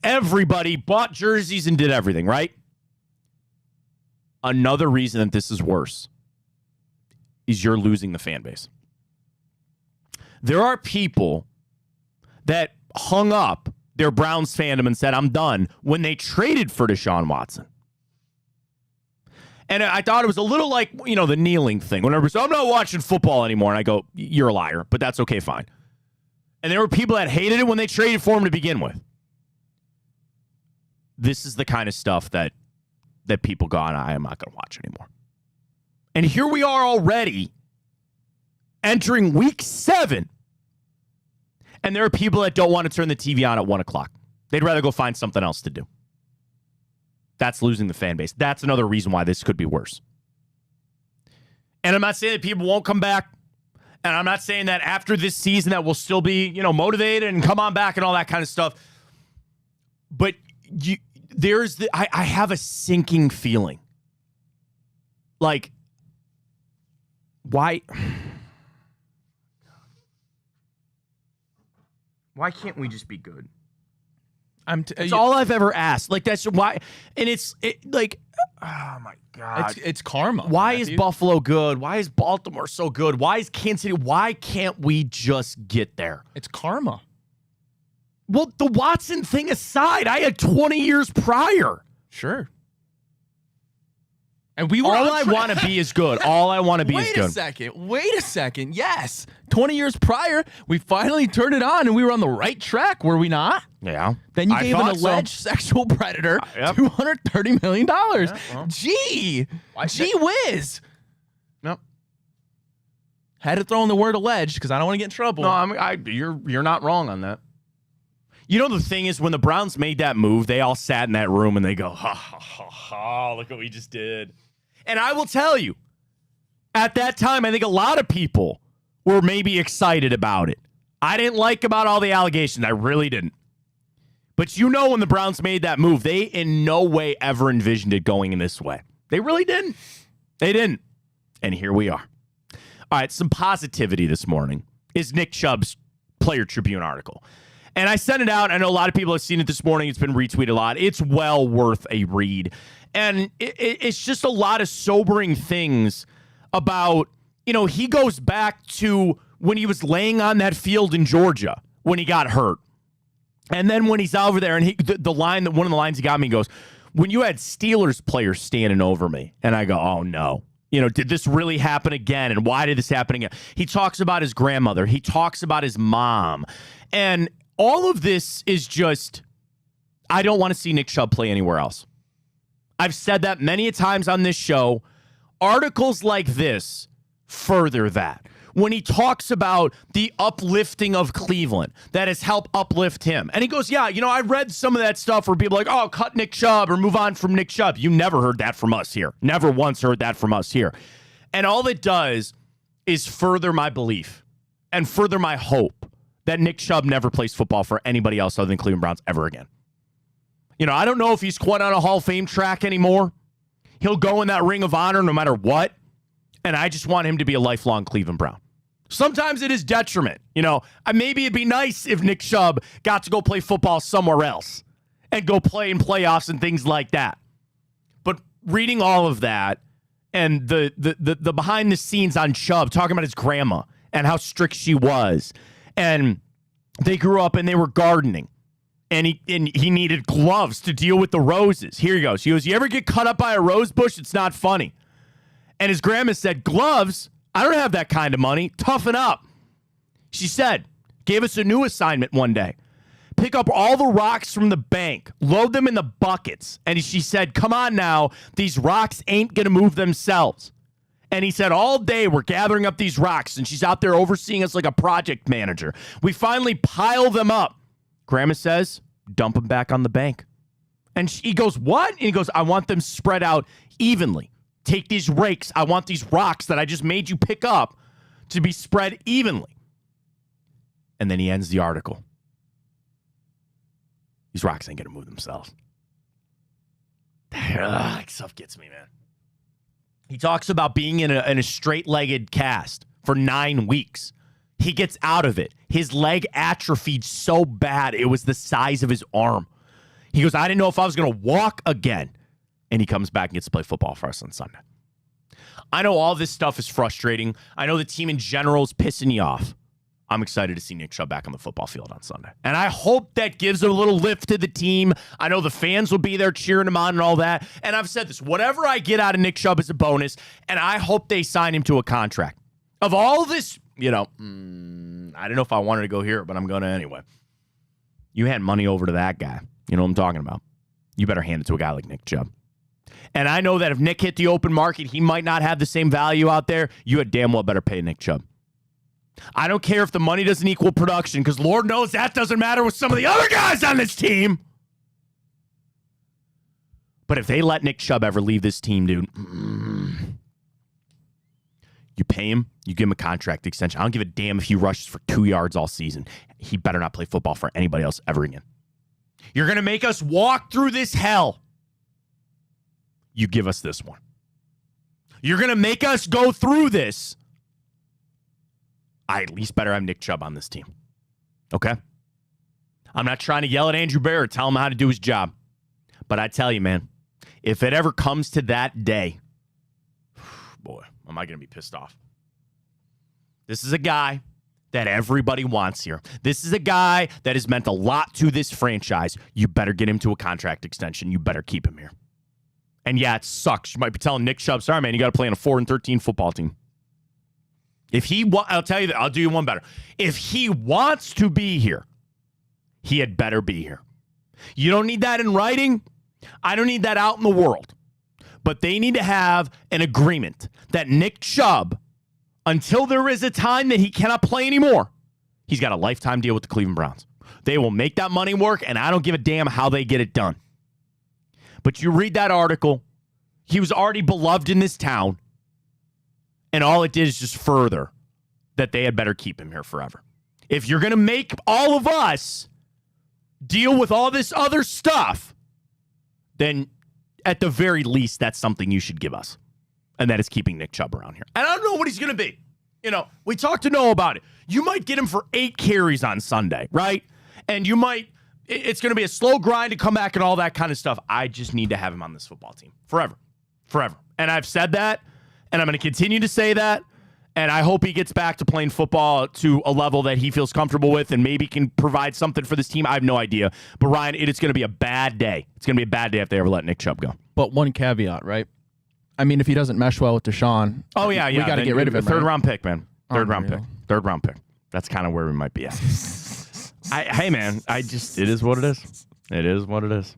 everybody bought jerseys and did everything, right? Another reason that this is worse is you're losing the fan base. There are people that hung up their Browns fandom and said, I'm done, when they traded for Deshaun Watson. And I thought it was a little like, the kneeling thing. Whenever I'm not watching football anymore, and I go, you're a liar, but that's okay, fine. And there were people that hated it when they traded for him to begin with. This is the kind of stuff that people go, I am not going to watch anymore. And here we are already entering week 7. And there are people that don't want to turn the TV on at 1 o'clock. They'd rather go find something else to do. That's losing the fan base. That's another reason why this could be worse. And I'm not saying that people won't come back. And I'm not saying that after this season that we'll still be, motivated and come on back and all that kind of stuff. But I have a sinking feeling. Like, why can't we just be good? It's all I've ever asked. Like, that's why. And oh my God. It's karma. Why is Buffalo good? Why is Baltimore so good? Why is Kansas City? Why can't we just get there? It's karma. Well, the Watson thing aside, I had 20 years prior. Sure. And we were all I want to be is good. All I want to be is good. Wait a second. Yes. 20 years prior, we finally turned it on and we were on the right track, were we not? Yeah. Then you gave an alleged sexual predator $230 million. Yeah, well. Gee whiz. Nope. Had to throw in the word alleged because I don't want to get in trouble. No, you're not wrong on that. You know, the thing is, when the Browns made that move, they all sat in that room and they go, ha, ha, ha, ha, look what we just did. And I will tell you, at that time, I think a lot of people were maybe excited about it. I didn't like about all the allegations. I really didn't. But you know, when the Browns made that move, they in no way ever envisioned it going in this way. They really didn't. They didn't. And here we are. All right, some positivity this morning is Nick Chubb's Player Tribune article. And I sent it out. I know a lot of people have seen it this morning. It's been retweeted a lot. It's well worth a read. And it's just a lot of sobering things about, you know, he goes back to when he was laying on that field in Georgia when he got hurt. And then when he's over there, and one of the lines he got me goes, when you had Steelers players standing over me, and I go, oh no. You know, did this really happen again? And why did this happen again? He talks about his grandmother. He talks about his mom. And all of this is just, I don't want to see Nick Chubb play anywhere else. I've said that many a times on this show. Articles like this further that. When he talks about the uplifting of Cleveland, that has helped uplift him. And he goes, yeah, you know, I read some of that stuff where people are like, oh, cut Nick Chubb or move on from Nick Chubb. You never heard that from us here. Never once heard that from us here. And all it does is further my belief and further my hope that Nick Chubb never plays football for anybody else other than Cleveland Browns ever again. You know, I don't know if he's quite on a Hall of Fame track anymore. He'll go in that Ring of Honor no matter what. And I just want him to be a lifelong Cleveland Brown. Sometimes it is detriment. You know, maybe it'd be nice if Nick Chubb got to go play football somewhere else and go play in playoffs and things like that. But reading all of that and the behind the scenes on Chubb, talking about his grandma and how strict she was. And they grew up and they were gardening. And he needed gloves to deal with the roses. Here he goes. He goes, you ever get cut up by a rose bush? It's not funny. And his grandma said, gloves? I don't have that kind of money. Toughen up. She said, gave us a new assignment one day. Pick up all the rocks from the bank, load them in the buckets. And she said, come on now, these rocks ain't going to move themselves. And he said, all day we're gathering up these rocks, and she's out there overseeing us like a project manager. We finally pile them up. Grandma says, dump them back on the bank. And he goes, what? And he goes, I want them spread out evenly. Take these rakes. I want these rocks that I just made you pick up to be spread evenly. And then he ends the article. These rocks ain't going to move themselves. That stuff gets me, man. He talks about being in a straight-legged cast for 9 weeks. He gets out of it. His leg atrophied so bad, it was the size of his arm. He goes, I didn't know if I was going to walk again. And he comes back and gets to play football for us on Sunday. I know all this stuff is frustrating. I know the team in general is pissing you off. I'm excited to see Nick Chubb back on the football field on Sunday. And I hope that gives a little lift to the team. I know the fans will be there cheering him on and all that. And I've said this, whatever I get out of Nick Chubb is a bonus. And I hope they sign him to a contract. Of all this, you know, I don't know if I wanted to go here, but I'm going to anyway. You hand money over to that guy. You know what I'm talking about. You better hand it to a guy like Nick Chubb. And I know that if Nick hit the open market, he might not have the same value out there. You had damn well better pay Nick Chubb. I don't care if the money doesn't equal production, because Lord knows that doesn't matter with some of the other guys on this team. But if they let Nick Chubb ever leave this team, dude, you pay him, you give him a contract extension. I don't give a damn if he rushes for 2 yards all season. He better not play football for anybody else ever again. You're going to make us walk through this hell. You give us this one. You're going to make us go through this. I at least better have Nick Chubb on this team. Okay? I'm not trying to yell at Andrew Bear or tell him how to do his job. But I tell you, man, if it ever comes to that day, boy, am I going to be pissed off. This is a guy that everybody wants here. This is a guy that has meant a lot to this franchise. You better get him to a contract extension. You better keep him here. And yeah, it sucks. You might be telling Nick Chubb, sorry, man, you got to play on a 4-13 football team. If I'll tell you that, I'll do you one better. If he wants to be here, he had better be here. You don't need that in writing. I don't need that out in the world. But they need to have an agreement that Nick Chubb, until there is a time that he cannot play anymore, he's got a lifetime deal with the Cleveland Browns. They will make that money work, and I don't give a damn how they get it done. But you read that article, he was already beloved in this town, and all it did is just further that they had better keep him here forever. If you're going to make all of us deal with all this other stuff, then at the very least, that's something you should give us. And that is keeping Nick Chubb around here. And I don't know what he's going to be. We talked to Noah about it. You might get him for 8 carries on Sunday, right? And it's going to be a slow grind to come back and all that kind of stuff. I just need to have him on this football team forever. And I've said that, and I'm going to continue to say that. And I hope he gets back to playing football to a level that he feels comfortable with and maybe can provide something for this team. I have no idea. But, Ryan, it's going to be a bad day. It's going to be a bad day if they ever let Nick Chubb go. But one caveat, right? I mean, if he doesn't mesh well with Deshaun, we got to get rid of him. Third-round pick, man. Third-round pick. That's kind of where we might be at. Hey, man, it is what it is. It is what it is.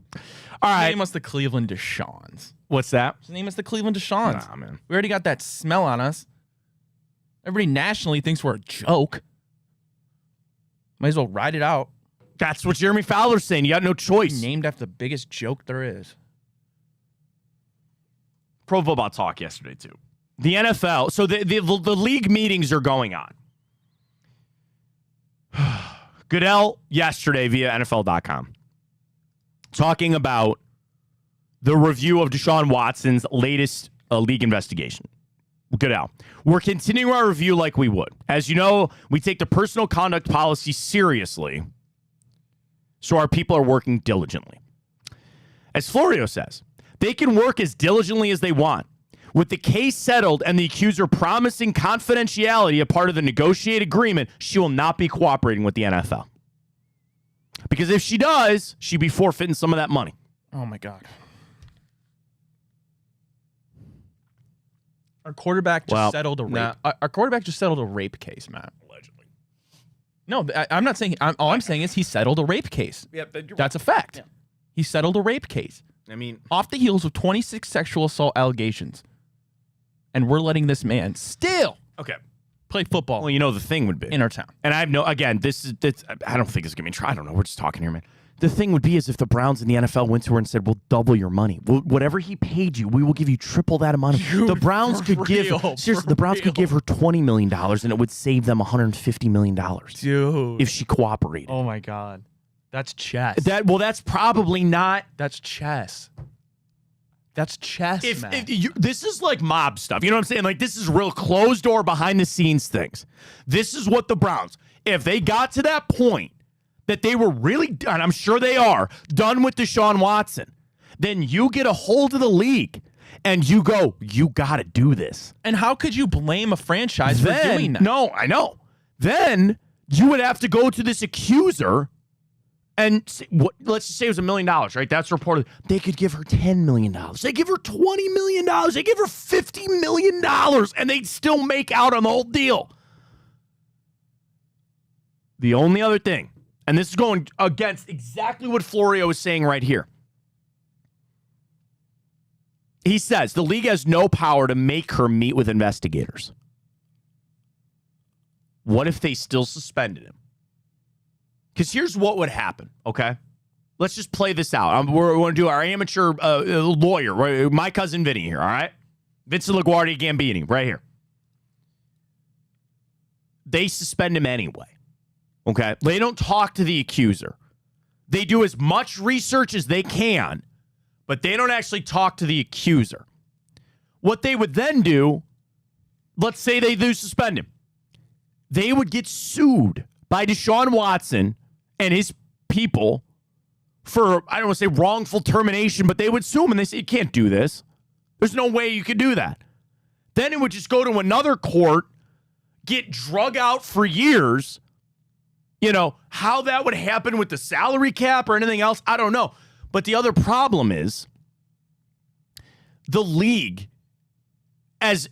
All right. Name us the Cleveland Deshaun's. What's that? Name us the Cleveland Deshaun's. Nah, man. We already got that smell on us. Everybody nationally thinks we're a joke. Might as well ride it out. That's what Jeremy Fowler's saying. You got no choice. Named after the biggest joke there is. Pro Football Talk yesterday, too. The NFL. So the league meetings are going on. Goodell yesterday via NFL.com talking about the review of Deshaun Watson's latest league investigation. Goodell. We're continuing our review like we would. As you know, we take the personal conduct policy seriously, so our people are working diligently. As Florio says, they can work as diligently as they want. With the case settled and the accuser promising confidentiality a part of the negotiated agreement, she will not be cooperating with the NFL. Because if she does, she'd be forfeiting some of that money. Oh, my God. Our quarterback just settled a rape. Our quarterback just settled a rape case, Matt. Allegedly. No, I'm not saying. All I'm saying is he settled a rape case. Yeah, that's a fact. Yeah. He settled a rape case. I mean, off the heels of 26 sexual assault allegations, and we're letting this man still play football. Well, the thing would be in our town. And I have no. Again, I don't think it's gonna be tried. I don't know. We're just talking here, man. The thing would be is if the Browns and the NFL went to her and said, we'll double your money. Whatever he paid you, we will give you triple that amount. Dude, the Browns could give her $20 million and it would save them $150 million. Dude. If she cooperated. Oh, my God. That's chess. That's probably not. That's chess. That's chess, man. This is like mob stuff. You know what I'm saying? Like, this is real closed door, behind the scenes things. This is what the Browns, if they got to that point, that they were really done, I'm sure they are, done with Deshaun Watson, then you get a hold of the league and you go, you got to do this. And how could you blame a franchise for doing that? No, I know. Then you would have to go to this accuser and say, let's just say it was $1 million, right? That's reported. They could give her $10 million. They give her $20 million. They give her $50 million, and they'd still make out on the whole deal. The only other thing, and this is going against exactly what Florio is saying right here. He says the league has no power to make her meet with investigators. What if they still suspended him? Because here's what would happen, okay? Let's just play this out. We're going to do our amateur lawyer, right? My cousin Vinny here, all right? Vincent LaGuardia Gambini, right here. They suspend him anyway. Okay, they don't talk to the accuser. They do as much research as they can, but they don't actually talk to the accuser. What they would then do, let's say they do suspend him, they would get sued by Deshaun Watson and his people for, I don't want to say wrongful termination, but they would sue him and they say, you can't do this. There's no way you could do that. Then it would just go to another court, get drug out for years. How that would happen with the salary cap or anything else, I don't know. But the other problem is the league, as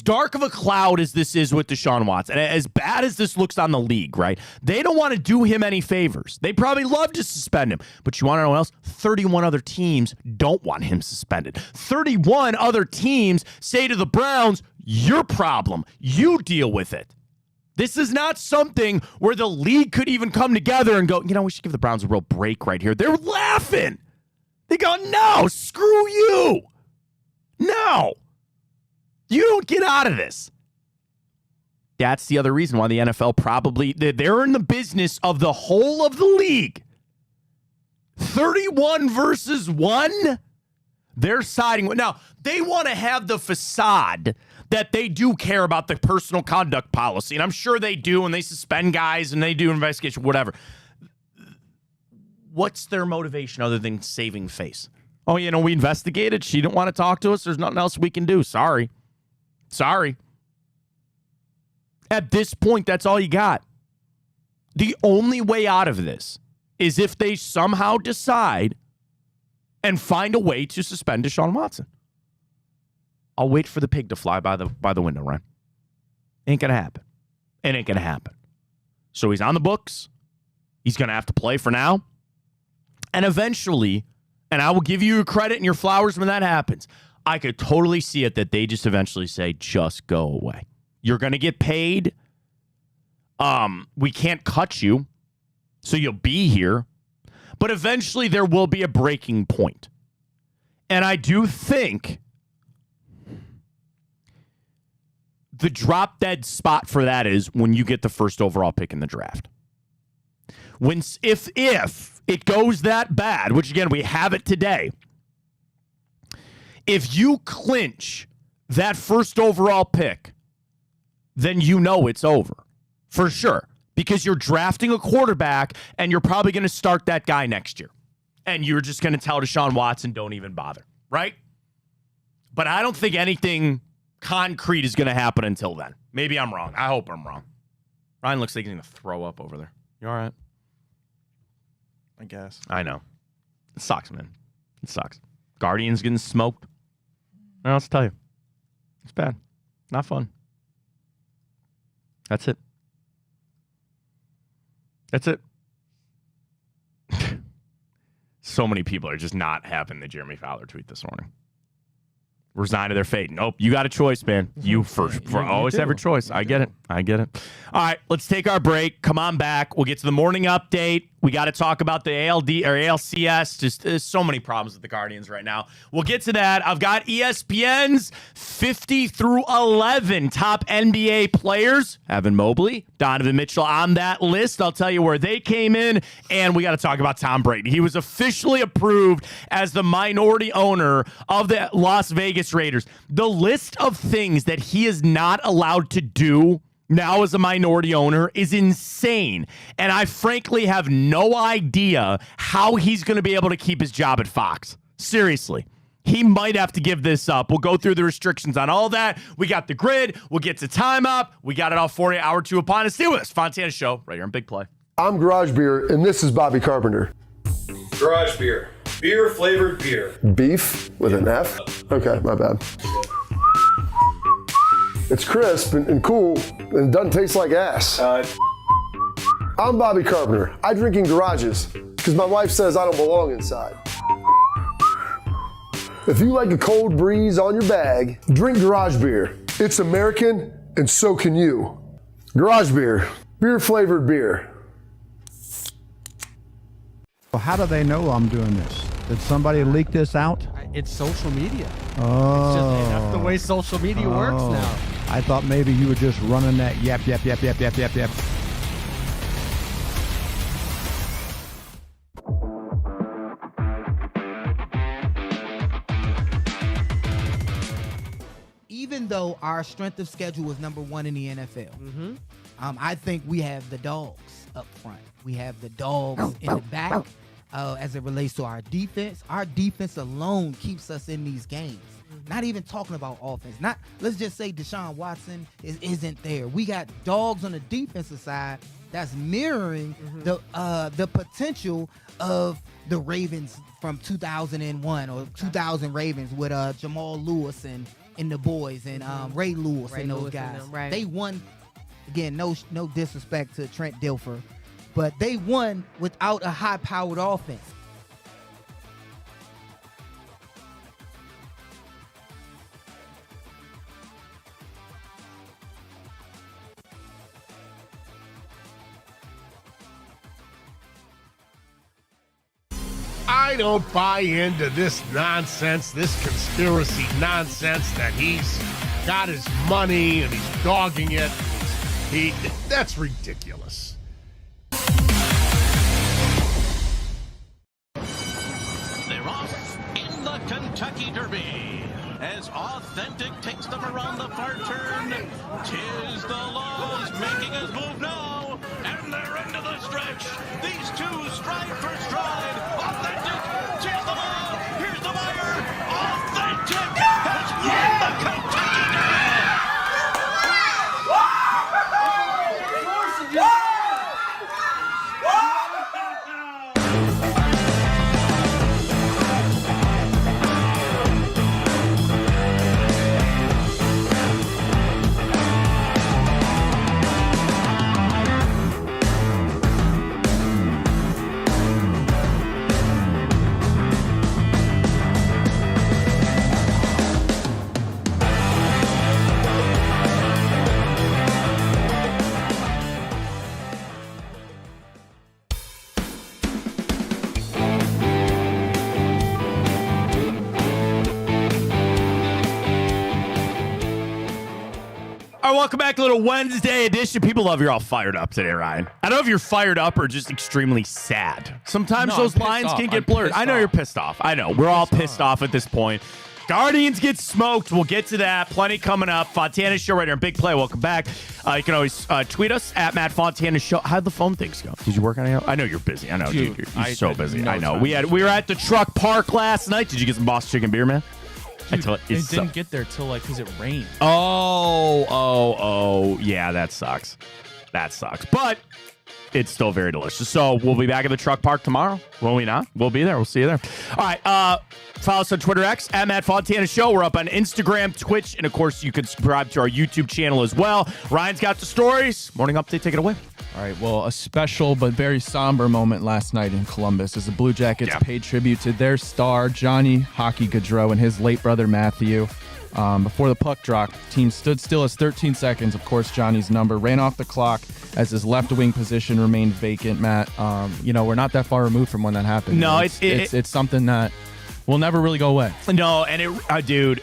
dark of a cloud as this is with Deshaun Watson, as bad as this looks on the league, right? They don't want to do him any favors. They probably love to suspend him. But you want to know what else? 31 other teams don't want him suspended. 31 other teams say to the Browns, your problem. You deal with it. This is not something where the league could even come together and go, we should give the Browns a real break right here. They're laughing. They go, no, screw you. No. You don't get out of this. That's the other reason why the NFL probably, they're in the business of the whole of the league. 31 versus 1. They're siding with. Now, they want to have the facade that they do care about the personal conduct policy. And I'm sure they do, and they suspend guys and they do investigation, whatever. What's their motivation other than saving face? Oh, we investigated. She didn't want to talk to us. There's nothing else we can do. Sorry. At this point, that's all you got. The only way out of this is if they somehow decide and find a way to suspend Deshaun Watson. I'll wait for the pig to fly by the window, Ryan. Ain't gonna happen. It ain't gonna happen. So he's on the books. He's gonna have to play for now. And eventually, and I will give you your credit and your flowers when that happens, I could totally see it that they just eventually say, just go away. You're gonna get paid. We can't cut you, so you'll be here. But eventually there will be a breaking point. And I do think the drop dead spot for that is when you get the first overall pick in the draft. If it goes that bad, which again, we have it today, if you clinch that first overall pick, then it's over for sure. Because you're drafting a quarterback and you're probably going to start that guy next year. And you're just going to tell Deshaun Watson, don't even bother, right? But I don't think anything concrete is going to happen until then. Maybe I'm wrong. I hope I'm wrong. Ryan looks like he's going to throw up over there. You all right? I guess. I know. It sucks, man. It sucks. Guardians getting smoked. What else to tell you? It's bad. Not fun. That's it. That's it. So many people are just not having the Jeremy Fowler tweet this morning. Resign to their fate. Nope. You got a choice, man. You always have a choice. I get it. All right, let's take our break. Come on back. We'll get to the morning update. We got to talk about the ALCS. Just there's so many problems with the Guardians right now. We'll get to that. I've got ESPN's 50 through 11 top NBA players. Evan Mobley, Donovan Mitchell on that list. I'll tell you where they came in. And we got to talk about Tom Brady. He was officially approved as the minority owner of the Las Vegas Raiders. The list of things that he is not allowed to do now as a minority owner is insane. And I frankly have no idea how he's going to be able to keep his job at Fox. Seriously. He might have to give this up. We'll go through the restrictions on all that. We got the grid. We'll get to time up. We got it all for you. Hour 2 upon us. Stay with us. Fontana Show right here on Big Play. I'm Garage Beer, and this is Bobby Carpenter. Garage Beer. Beer flavored beer. Beef with an F? Okay, my bad. It's crisp and cool and doesn't taste like ass. I'm Bobby Carpenter. I drink in garages because my wife says I don't belong inside. If you like a cold breeze on your bag, drink Garage Beer. It's American and so can you. Garage Beer. Beer flavored beer. Well, how do they know I'm doing this? Did somebody leak this out? It's social media. Oh. That's the way social media works now. I thought maybe you were just running that yap. Even though our strength of schedule was number 1 in the NFL, I think we have the dogs up front. We have the dogs in the back as it relates to our defense. Our defense alone keeps us in these games. Not even talking about offense. Let's just say Deshaun Watson isn't there. We got dogs on the defensive side that's mirroring the potential of the Ravens from 2001 or 2000 Ravens with Jamal Lewis and the boys and Ray Lewis and those guys. Right. They won. Again, no disrespect to Trent Dilfer, but they won without a high-powered offense. I don't buy into this nonsense, this conspiracy nonsense that he's got his money and he's dogging it. That's ridiculous. They're off in the Kentucky Derby as Authentic takes them around the far turn. Tis the Laws making his move now, and they're into the stretch. These two stride for stride. Authentic, tis the Law. Here's the buyer. Authentic has won the Kentucky Derby. All right, welcome back to a little Wednesday edition. People love you're all fired up today, Ryan. I don't know if you're fired up or just extremely sad. Sometimes those lines can get blurred. I know you're pissed off. I know. We're all pissed off at this point. Guardians get smoked. We'll get to that. Plenty coming up. Fontana Show right here. Big play. Welcome back. You can always tweet us at Matt Fontana Show. How'd the phone things go? Did you work on it? I know you're busy. I know, dude. You're so busy. I know. We were at the truck park last night. Did you get some Boston chicken beer, man? Dude, it didn't get there till because it rained. Oh, yeah, that sucks. But it's still very delicious. So we'll be back at the truck park tomorrow. Will we not? We'll be there. We'll see you there. All right. Follow us on Twitter X at Matt Fontana Show. We're up on Instagram, Twitch, and of course you can subscribe to our YouTube channel as well. Ryan's got the stories. Morning update. Take it away. All right, well, a special but very somber moment last night in Columbus as the Blue Jackets paid tribute to their star, Johnny Hockey Gaudreau, and his late brother, Matthew. Before the puck dropped, the team stood still as 13 seconds. Of course, Johnny's number ran off the clock as his left wing position remained vacant, Matt. We're not that far removed from when that happened. No, it's something that will never really go away. No, and dude...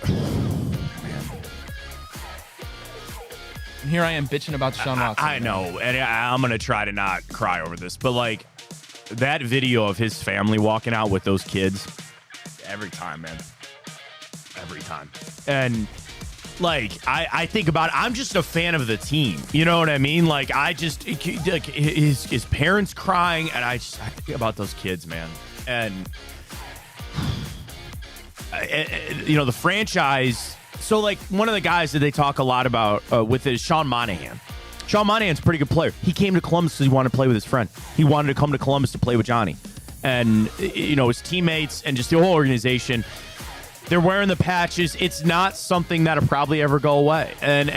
Here I am bitching about Deshaun Watson. I know, and I'm going to try to not cry over this, but like that video of his family walking out with those kids, every time, man. Every time. And like, I think about it, I'm just a fan of the team. You know what I mean? Like, like his parents crying, and I think about those kids, man. And, the franchise... So, like, one of the guys that they talk a lot about with is Sean Monahan. Sean Monahan's a pretty good player. He came to Columbus because he wanted to play with his friend. He wanted to come to Columbus to play with Johnny. And, his teammates and just the whole organization, they're wearing the patches. It's not something that'll probably ever go away. And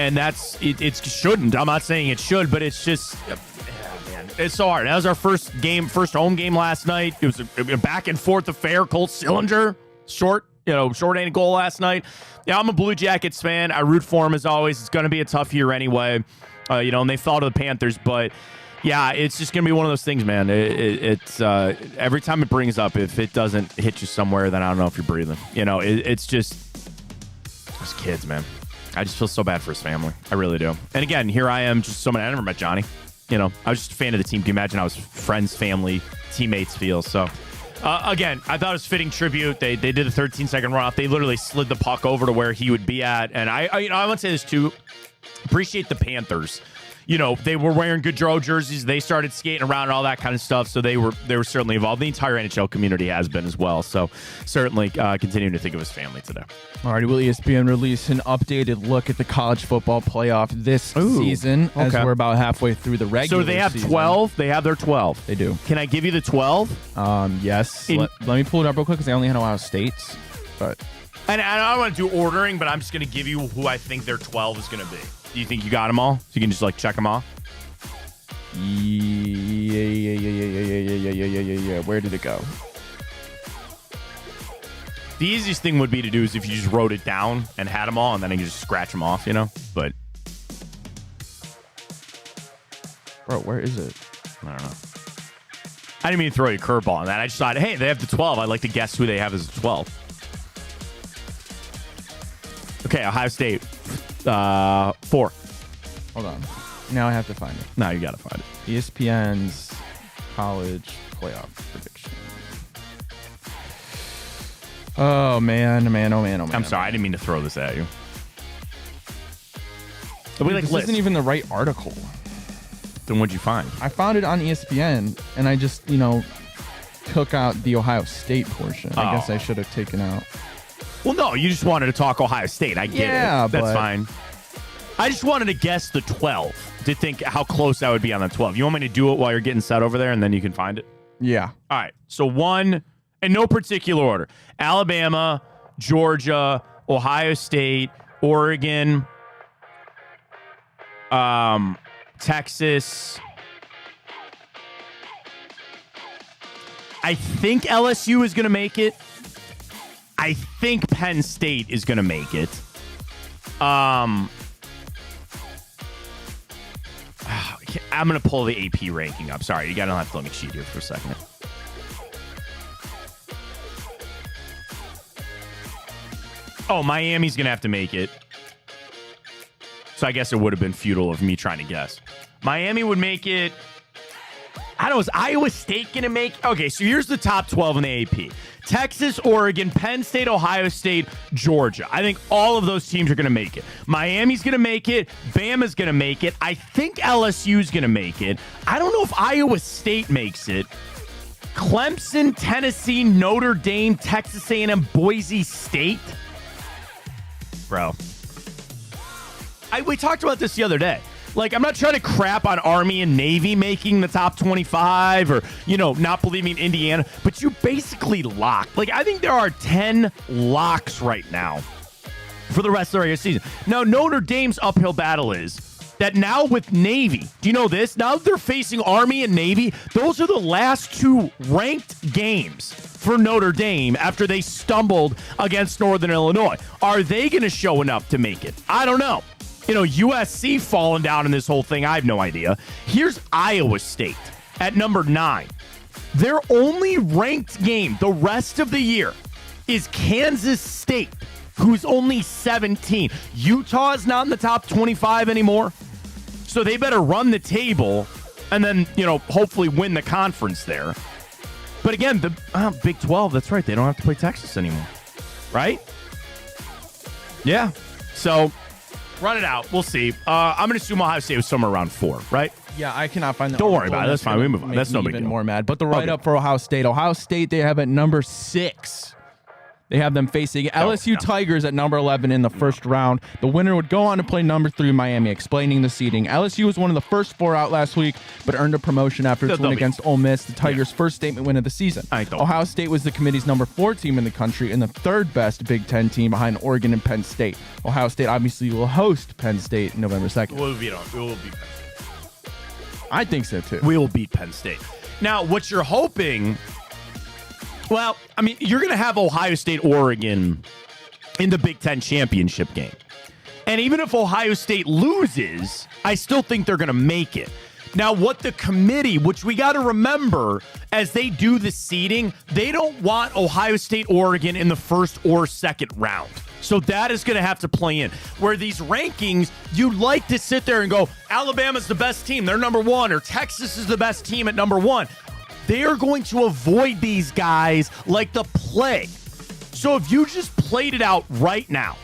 it shouldn't. I'm not saying it should, but it's just... man, it's so hard. That was our first home game last night. It was a back and forth affair. Cole Sillinger, short-handed goal last night. Yeah, I'm a Blue Jackets fan. I root for him as always. It's going to be a tough year anyway, and they fell to the Panthers. But, yeah, it's just going to be one of those things, man. It's every time it brings up, if it doesn't hit you somewhere, then I don't know if you're breathing. It's just those kids, man. I just feel so bad for his family. I really do. And, again, here I am, just someone I never met Johnny. I was just a fan of the team. Can you imagine how his friends, family, teammates feel? So... again, I thought it was fitting tribute. They did a 13-second runoff. They literally slid the puck over to where he would be at. And I want to say this too. Appreciate the Panthers. They were wearing Gaudreau jerseys. They started skating around and all that kind of stuff. So they were certainly involved. The entire NHL community has been as well. So certainly continuing to think of his family today. All right, will ESPN release an updated look at the college football playoff this season as we're about halfway through the regular season? So they have 12? They have their 12. They do. Can I give you the 12? Yes. Let me pull it up real quick because I only had Ohio State's. But and I don't want to do ordering, but I'm just going to give you who I think their 12 is going to be. Do you think you got them all? So you can just check them off? Yeah. Where did it go? The easiest thing would be to do is if you just wrote it down and had them all, and then you just scratch them off, But, bro, where is it? I don't know. I didn't mean to throw you a curveball on that. I just thought, hey, they have the 12. I'd like to guess who they have as the 12. Okay, Ohio State, 4. Hold on. Now I have to find it. No, you got to find it. ESPN's college playoff prediction. Oh, man. I'm sorry. I didn't mean to throw this at you. This isn't even the right article. Then what'd you find? I found it on ESPN, and I just, took out the Ohio State portion. I guess I should have taken out. Well, no, you just wanted to talk Ohio State. I get it. That's fine. I just wanted to guess the 12 to think how close I would be on the 12. You want me to do it while you're getting set over there, and then you can find it? Yeah. All right. So 1, in no particular order: Alabama, Georgia, Ohio State, Oregon, Texas. I think LSU is going to make it. I think Penn State is going to make it. I'm going to pull the AP ranking up. Sorry, you got to have to let me cheat here for a second. Oh, Miami's going to have to make it. So I guess it would have been futile of me trying to guess. Miami would make it. I don't know, is Iowa State going to make? Okay, so here's the top 12 in the AP. Texas, Oregon, Penn State, Ohio State, Georgia. I think all of those teams are going to make it. Miami's going to make it. Bama's going to make it. I think LSU's going to make it. I don't know if Iowa State makes it. Clemson, Tennessee, Notre Dame, Texas A&M, Boise State. Bro. We talked about this the other day. Like, I'm not trying to crap on Army and Navy making the top 25 or, not believing Indiana, but you basically locked. Like, I think there are 10 locks right now for the rest of the regular season. Now, Notre Dame's uphill battle is that now with Navy, do you know this? Now that they're facing Army and Navy, those are the last 2 ranked games for Notre Dame after they stumbled against Northern Illinois. Are they going to show enough to make it? I don't know. USC falling down in this whole thing, I have no idea. Here's Iowa State at number 9. Their only ranked game the rest of the year is Kansas State, who's only 17. Utah is not in the top 25 anymore, so they better run the table and then, hopefully win the conference there. But again, the Big 12, that's right. They don't have to play Texas anymore, right? Yeah. So run it out. We'll see. I'm going to assume Ohio State was somewhere around 4, right? Yeah, I cannot find that. Don't worry about it. That's fine. We move on. That's no big deal. More mad. But the write-up for Ohio State, they have at number 6. They have them facing LSU Tigers at number 11 in the first round. The winner would go on to play number 3 Miami, explaining the seeding. LSU was one of the first 4 out last week, but earned a promotion after its win against Ole Miss, the Tigers' first statement win of the season. Ohio State was the committee's number 4 team in the country and the 3rd best Big Ten team behind Oregon and Penn State. Ohio State obviously will host Penn State November 2nd. We will beat Penn State. I think so, too. We will beat Penn State. Now, what you're hoping... Well, I mean, you're going to have Ohio State, Oregon in the Big Ten championship game. And even if Ohio State loses, I still think they're going to make it. Now, what the committee, which we got to remember as they do the seeding, they don't want Ohio State, Oregon in the first or second round. So that is going to have to play in. Where these rankings, you'd like to sit there and go, Alabama's the best team, they're number 1, or Texas is the best team at number 1. They are going to avoid these guys like the plague. So if you just played it out right now,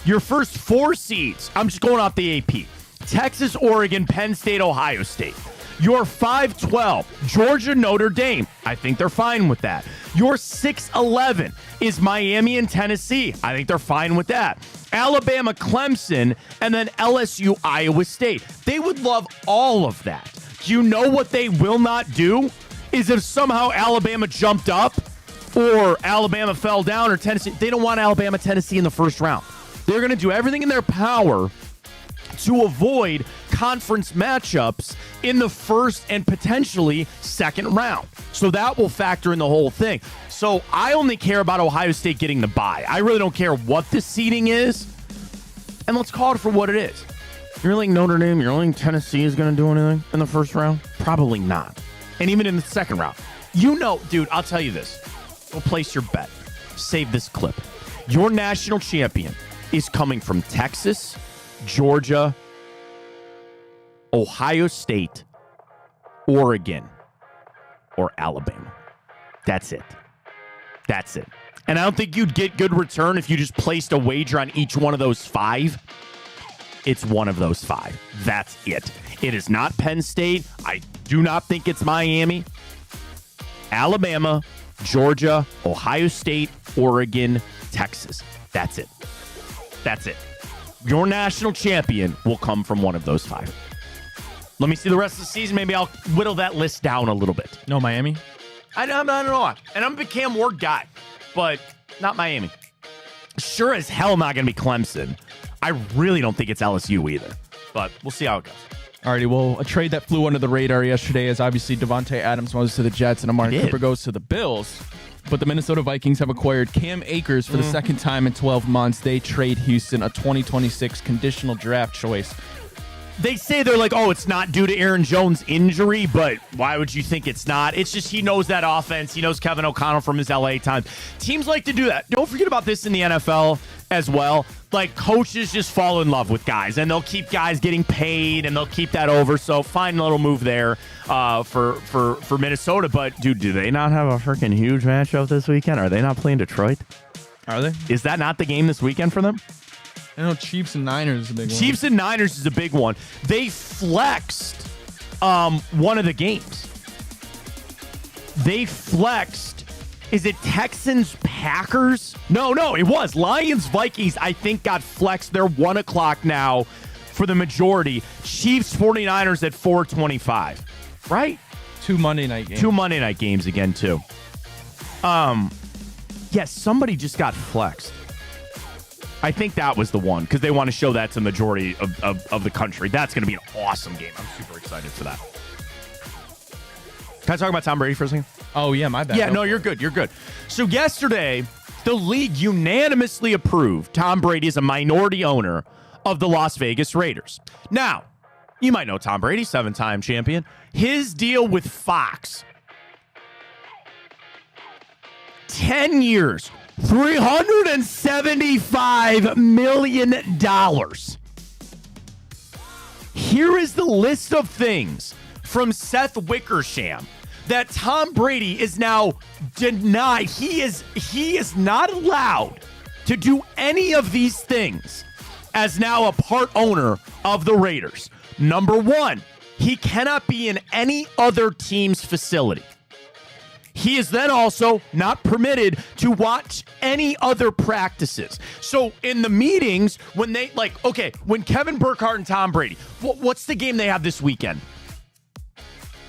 your first 4 seeds, I'm just going off the AP, Texas, Oregon, Penn State, Ohio State. Your 5-12, Georgia, Notre Dame. I think they're fine with that. Your 6-11 is Miami and Tennessee. I think they're fine with that. Alabama, Clemson, and then LSU, Iowa State. They would love all of that. Do you know what they will not do? Is if somehow Alabama jumped up or Alabama fell down or Tennessee. They don't want Alabama, Tennessee in the first round. They're going to do everything in their power to avoid conference matchups in the first and potentially second round. So that will factor in the whole thing. So I only care about Ohio State getting the bye. I really don't care what the seeding is. And let's call it for what it is. You really think Notre Dame, you really think Tennessee is going to do anything in the first round? Probably not. And even in the second round. You know, dude, I'll tell you this. Go place your bet. Save this clip. Your national champion is coming from Texas, Georgia, Ohio State, Oregon, or Alabama. That's it. That's it. And I don't think you'd get good return if you just placed a wager on each one of those 5. It's one of those 5. That's it. It is not Penn State. I do not think it's Miami. Alabama, Georgia, Ohio State, Oregon, Texas. That's it. That's it. Your national champion will come from one of those 5. Let me see the rest of the season. Maybe I'll whittle that list down a little bit. No Miami? I don't know. And I'm a big Cam Ward guy, but not Miami. Sure as hell not going to be Clemson. I really don't think it's LSU either, but we'll see how it goes. Alrighty, well, a trade that flew under the radar yesterday is obviously Devontae Adams goes to the Jets and Amari Cooper goes to the Bills. But the Minnesota Vikings have acquired Cam Akers for the second time in 12 months. They trade Houston a 2026 conditional draft choice. They say they're like, oh, it's not due to Aaron Jones' injury, but why would you think it's not? It's just he knows that offense. He knows Kevin O'Connell from his LA times. Teams like to do that. Don't forget about this in the NFL as well. Like, coaches just fall in love with guys, and they'll keep guys getting paid, and they'll keep that over. So fine little move there for Minnesota. But, dude, do they not have a freaking huge matchup this weekend? Are they not playing Detroit? Are they? Is that not the game this weekend for them? I know Chiefs and Niners is a big one. Chiefs and Niners is a big one. They flexed one of the games. They flexed. Is it Texans Packers? No, it was. Lions Vikings, I think, got flexed. They're 1 o'clock now for the majority. Chiefs 49ers at 4:25. Right? 2 Monday night games. 2 Monday night games again, too. Yes, somebody just got flexed. I think that was the one because they want to show that to the majority of the country. That's going to be an awesome game. I'm super excited for that. Can I talk about Tom Brady for a second? Oh, yeah, my bad. Yeah, no, you're good. You're good. So yesterday, the league unanimously approved Tom Brady as a minority owner of the Las Vegas Raiders. Now, you might know Tom Brady, 7-time champion. His deal with Fox, 10 years. $375 million. Here is the list of things from Seth Wickersham that Tom Brady is now denied. He is not allowed to do any of these things as now a part owner of the Raiders. Number 1, he cannot be in any other team's facility. He is then also not permitted to watch any other practices. So in the meetings, when they when Kevin Burkhardt and Tom Brady, what's the game they have this weekend?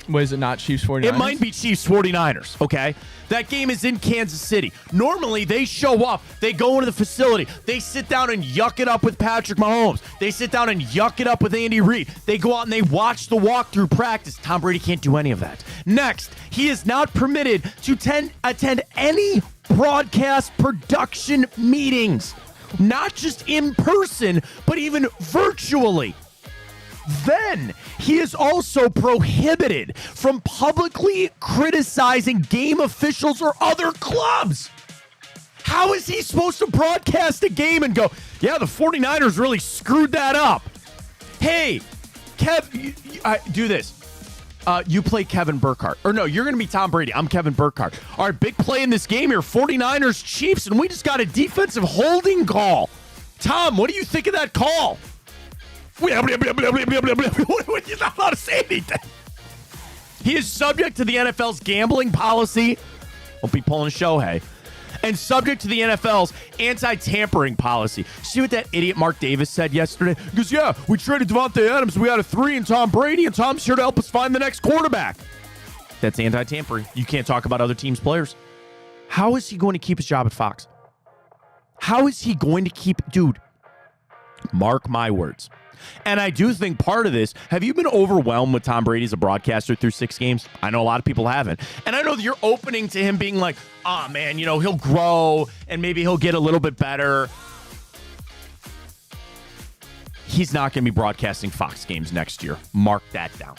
What is it, not Chiefs 49ers? It might be Chiefs 49ers, okay? That game is in Kansas City. Normally, they show up, they go into the facility, they sit down and yuck it up with Patrick Mahomes. They sit down and yuck it up with Andy Reid. They go out and they watch the walkthrough practice. Tom Brady can't do any of that. Next, he is not permitted to attend any broadcast production meetings. Not just in person, but even virtually. Then, he is also prohibited from publicly criticizing game officials or other clubs. How is he supposed to broadcast a game and go, yeah, the 49ers really screwed that up? Hey, Kev, do this. You play Kevin Burkhardt. Or no, you're going to be Tom Brady. I'm Kevin Burkhardt. All right, big play in this game here, 49ers Chiefs, and we just got a defensive holding call. Tom, what do you think of that call? You're not allowed to say anything. He is subject to the NFL's gambling policy. Won't be pulling Shohei. And subject to the NFL's anti-tampering policy. See what that idiot Mark Davis said yesterday? He goes, yeah, we traded Devontae Adams. We had a 3 and Tom Brady, and Tom's here to help us find the next quarterback. That's anti-tampering. You can't talk about other teams' players. How is he going to keep his job at Fox? How is he going to keep... Dude, mark my words. And I do think part of this, have you been overwhelmed with Tom Brady as a broadcaster through 6 games? I know a lot of people haven't. And I know that you're opening to him being like, oh man, he'll grow and maybe he'll get a little bit better. He's not going to be broadcasting Fox games next year. Mark that down.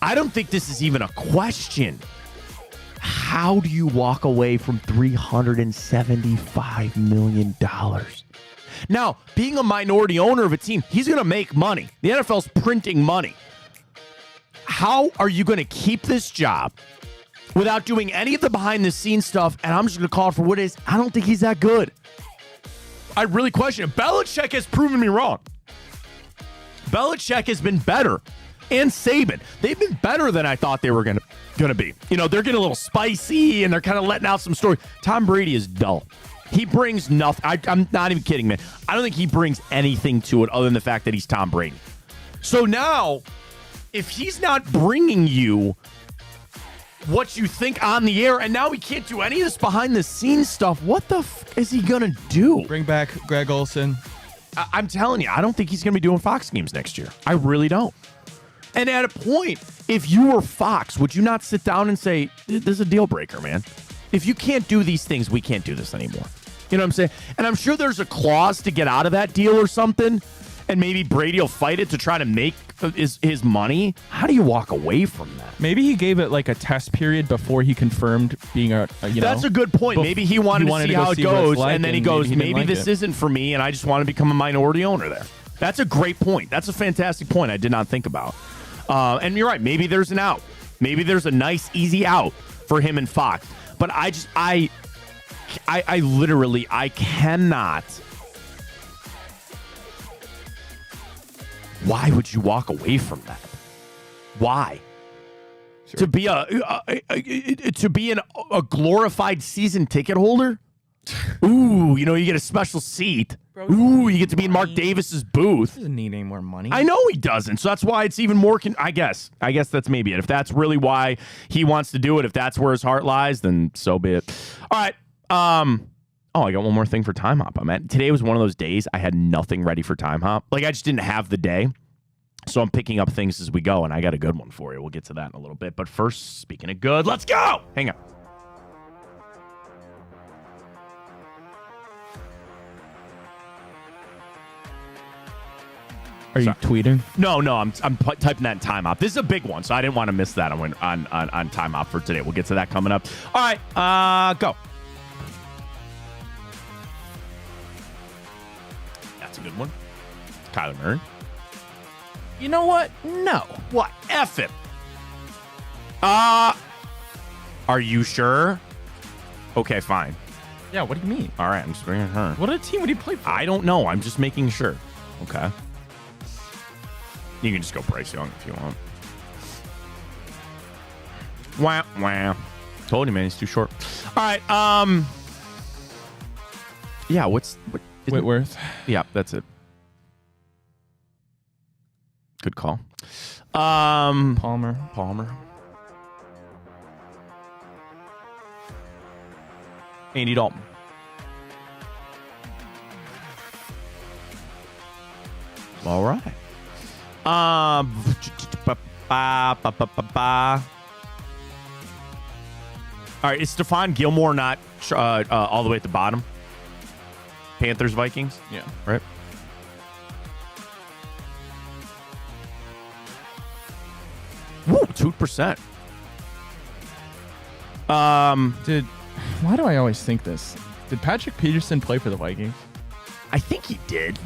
I don't think this is even a question. How do you walk away from $375 million? Now, being a minority owner of a team, he's going to make money. The NFL's printing money. How are you going to keep this job without doing any of the behind-the-scenes stuff? And I'm just going to call it for what it is. I don't think he's that good. I really question it. Belichick has proven me wrong. Belichick has been better. And Saban. They've been better than I thought they were going to be. You know, they're getting a little spicy, and they're kind of letting out some story. Tom Brady is dull. He brings nothing. I'm not even kidding, man. I don't think he brings anything to it other than the fact that he's Tom Brady. So now, if he's not bringing you what you think on the air, and now he can't do any of this behind-the-scenes stuff, what the is he going to do? Bring back Greg Olson. I'm telling you, I don't think he's going to be doing Fox games next year. I really don't. And at a point, if you were Fox, would you not sit down and say, this is a deal breaker, man? If you can't do these things, we can't do this anymore. You know what I'm saying? And I'm sure there's a clause to get out of that deal or something. And maybe Brady will fight it to try to make his money. How do you walk away from that? Maybe he gave it like a test period before he confirmed being That's a good point. Maybe he wanted to see how it goes, and then he goes, maybe this isn't for me, and I just want to become a minority owner there. That's a great point. That's a fantastic point I did not think about. And you're right. Maybe there's an out. Maybe there's a nice, easy out for him and Fox. But I literally cannot. Why would you walk away from that? Why? Sure. To be a glorified season ticket holder? Ooh, you know, you get a special seat. Bro, ooh, you get to be in Mark Davis's booth. He doesn't need any more money. I know he doesn't. So that's why it's even more. I guess that's maybe it. If that's really why he wants to do it, if that's where his heart lies, then so be it. All right. I got one more thing for Time Hop. Today was one of those days I had nothing ready for Time Hop. Like I just didn't have the day. So I'm picking up things as we go, and I got a good one for you. We'll get to that in a little bit. But first, speaking of good, let's go. Hang on. Are you tweeting? No, I'm typing that in Time Hop. This is a big one, so I didn't want to miss that on Time Hop for today. We'll get to that coming up. All right, go. That's a good one. Kyler Murray. You know what? No. What? F it. Are you sure? Okay, fine. Yeah, what do you mean? All right, I'm just bringing her. What team would he play for? I don't know. I'm just making sure. Okay. You can just go Bryce Young if you want. Wow. Told you, man. He's too short. All right. Yeah, Whitworth. Yeah, that's it. Good call. Palmer. Andy Dalton. All right. All right, is Stephon Gilmore not all the way at the bottom? Panthers, Vikings? Yeah. Right? Woo, 2%. Why do I always think this? Did Patrick Peterson play for the Vikings? I think he did.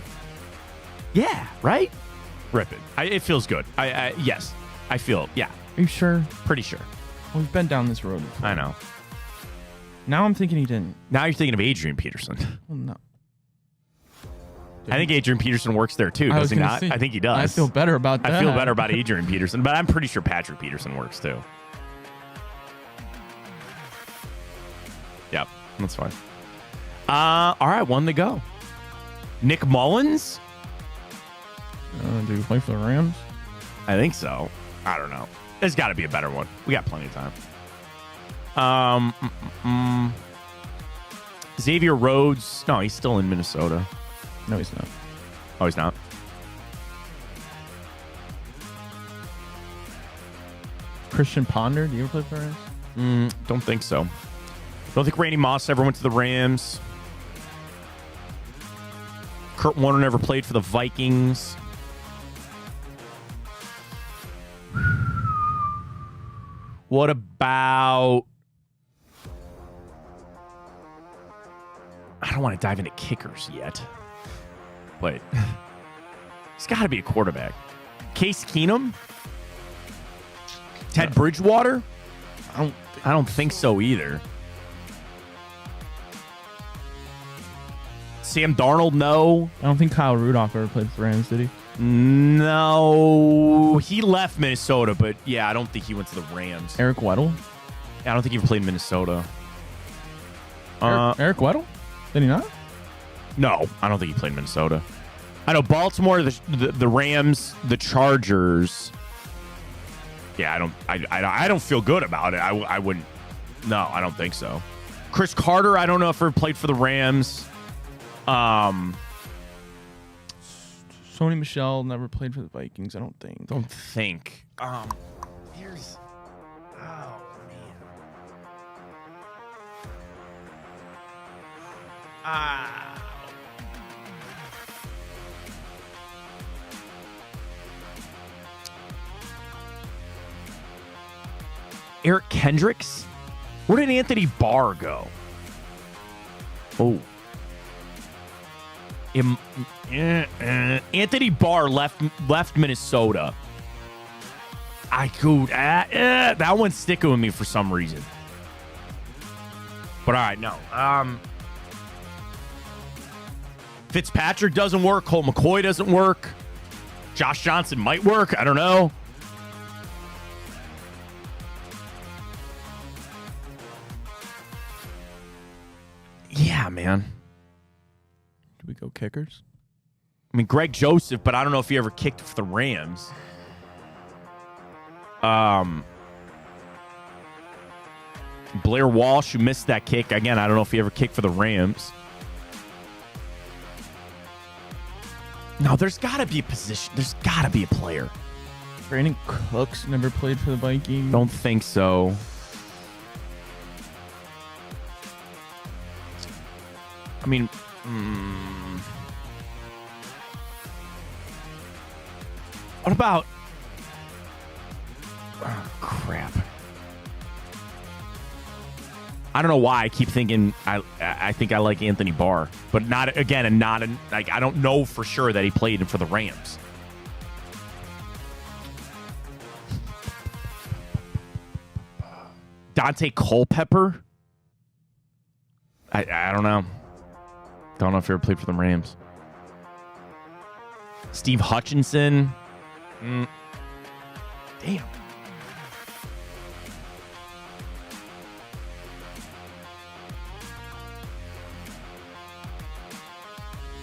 Yeah, right? Rip it. It feels good. Yes. I feel, yeah. Are you sure? Pretty sure. Well, we've been down this road before. I know. Now I'm thinking he didn't. Now you're thinking of Adrian Peterson. Well, no. I think Adrian Peterson works there too, does he not? I think he does. I feel better about that. I feel better about Adrian Peterson, but I'm pretty sure Patrick Peterson works too. Yep, that's fine. All right, one to go. Nick Mullins? Do you play for the Rams? I think so. I don't know. There's got to be a better one. We got plenty of time. Xavier Rhodes. No, he's still in Minnesota. No, he's not. Oh, he's not. Christian Ponder. Do you ever play for us? Don't think so. Don't think Randy Moss ever went to the Rams. Kurt Warner never played for the Vikings. What about I don't want to dive into kickers yet, but he's got to be a quarterback. Case Keenum? Ted Bridgewater? I don't think so either. Sam Darnold, no. I don't think Kyle Rudolph ever played for the Rams, did he? No. He left Minnesota, but yeah, I don't think he went to the Rams. Eric Weddle? I don't think he ever played in Minnesota. Eric Weddle? Did he not? No, I don't think he played in Minnesota. I know Baltimore, the Rams, the Chargers. Yeah, I don't feel good about it. I wouldn't. No, I don't think so. Chris Carter, I don't know if he ever played for the Rams. Sony Michel never played for the Vikings, I don't think. Don't think. Here's. Oh man. Eric Kendricks? Where did Anthony Barr go? Oh. Anthony Barr left Minnesota. That one's sticking with me for some reason. But all right, no. Fitzpatrick doesn't work. Colt McCoy doesn't work. Josh Johnson might work. I don't know. Yeah, man. Do we go kickers? I mean, Greg Joseph, but I don't know if he ever kicked for the Rams. Blair Walsh, who missed that kick. Again, I don't know if he ever kicked for the Rams. No, there's got to be a position. There's got to be a player. Brandon Cooks never played for the Vikings. Don't think so. I mean, what about... Oh, crap. I don't know why I keep thinking I think I like Anthony Barr, but not again, and not like I don't know for sure that he played for the Rams. Dante Culpepper? I don't know. Don't know if he ever played for the Rams. Steve Hutchinson. Damn.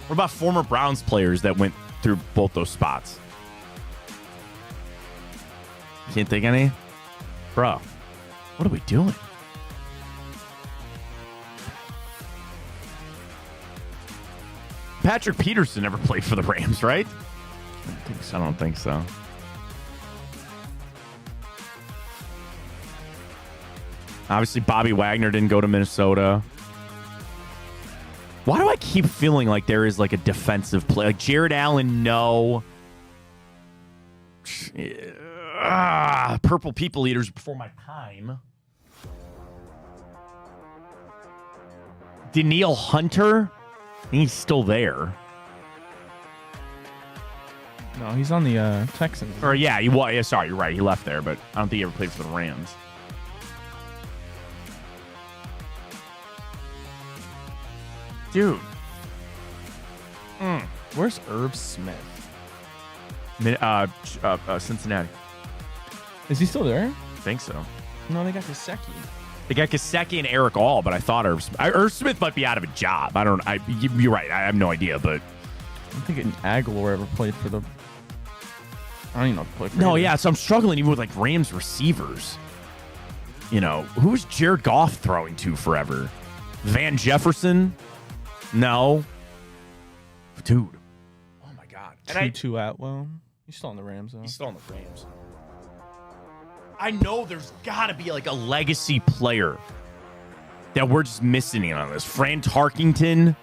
What about former Browns players that went through both those spots? Can't think any? Bro, what are we doing? Patrick Peterson never played for the Rams, right? I don't think so. Obviously, Bobby Wagner didn't go to Minnesota. Why do I keep feeling like there is like a defensive play? Like Jared Allen, no. Purple People Eaters before my time. Danielle Hunter? He's still there. No, he's on the Texans. Or yeah, sorry, you're right. He left there, but I don't think he ever played for the Rams. Dude. Where's Irv Smith? Cincinnati. Is he still there? I think so. No, they got Gesicki. They got Gesicki and Eric All, but I thought Irv Smith might be out of a job. You're right. I have no idea, but I don't think Aguilar ever played for the... I don't even know if he played for No, either. yeah, so I'm struggling even with like Rams receivers. You know, who's Jared Goff throwing to forever? Van Jefferson? No. Dude. Oh my God. Tutu Atwell. He's still on the Rams, though. He's still on the Rams. I know there's got to be like a legacy player that we're just missing on this. Fran Tarkington.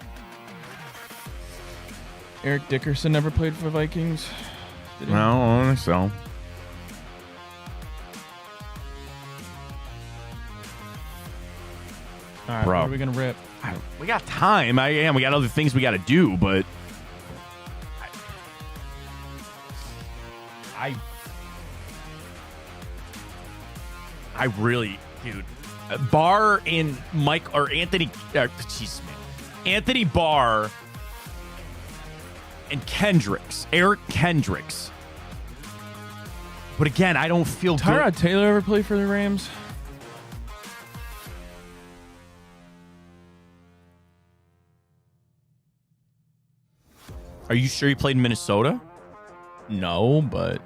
Eric Dickerson never played for the Vikings. Did he? No, I don't think so. All right, Bro. what are we gonna rip? We got time. We got other things we got to do, but I really, dude, Barr and Mike or Anthony, Anthony Barr and Eric Kendricks. But again, I don't feel Tyrod Taylor ever play for the Rams? Are you sure he played in Minnesota? No, but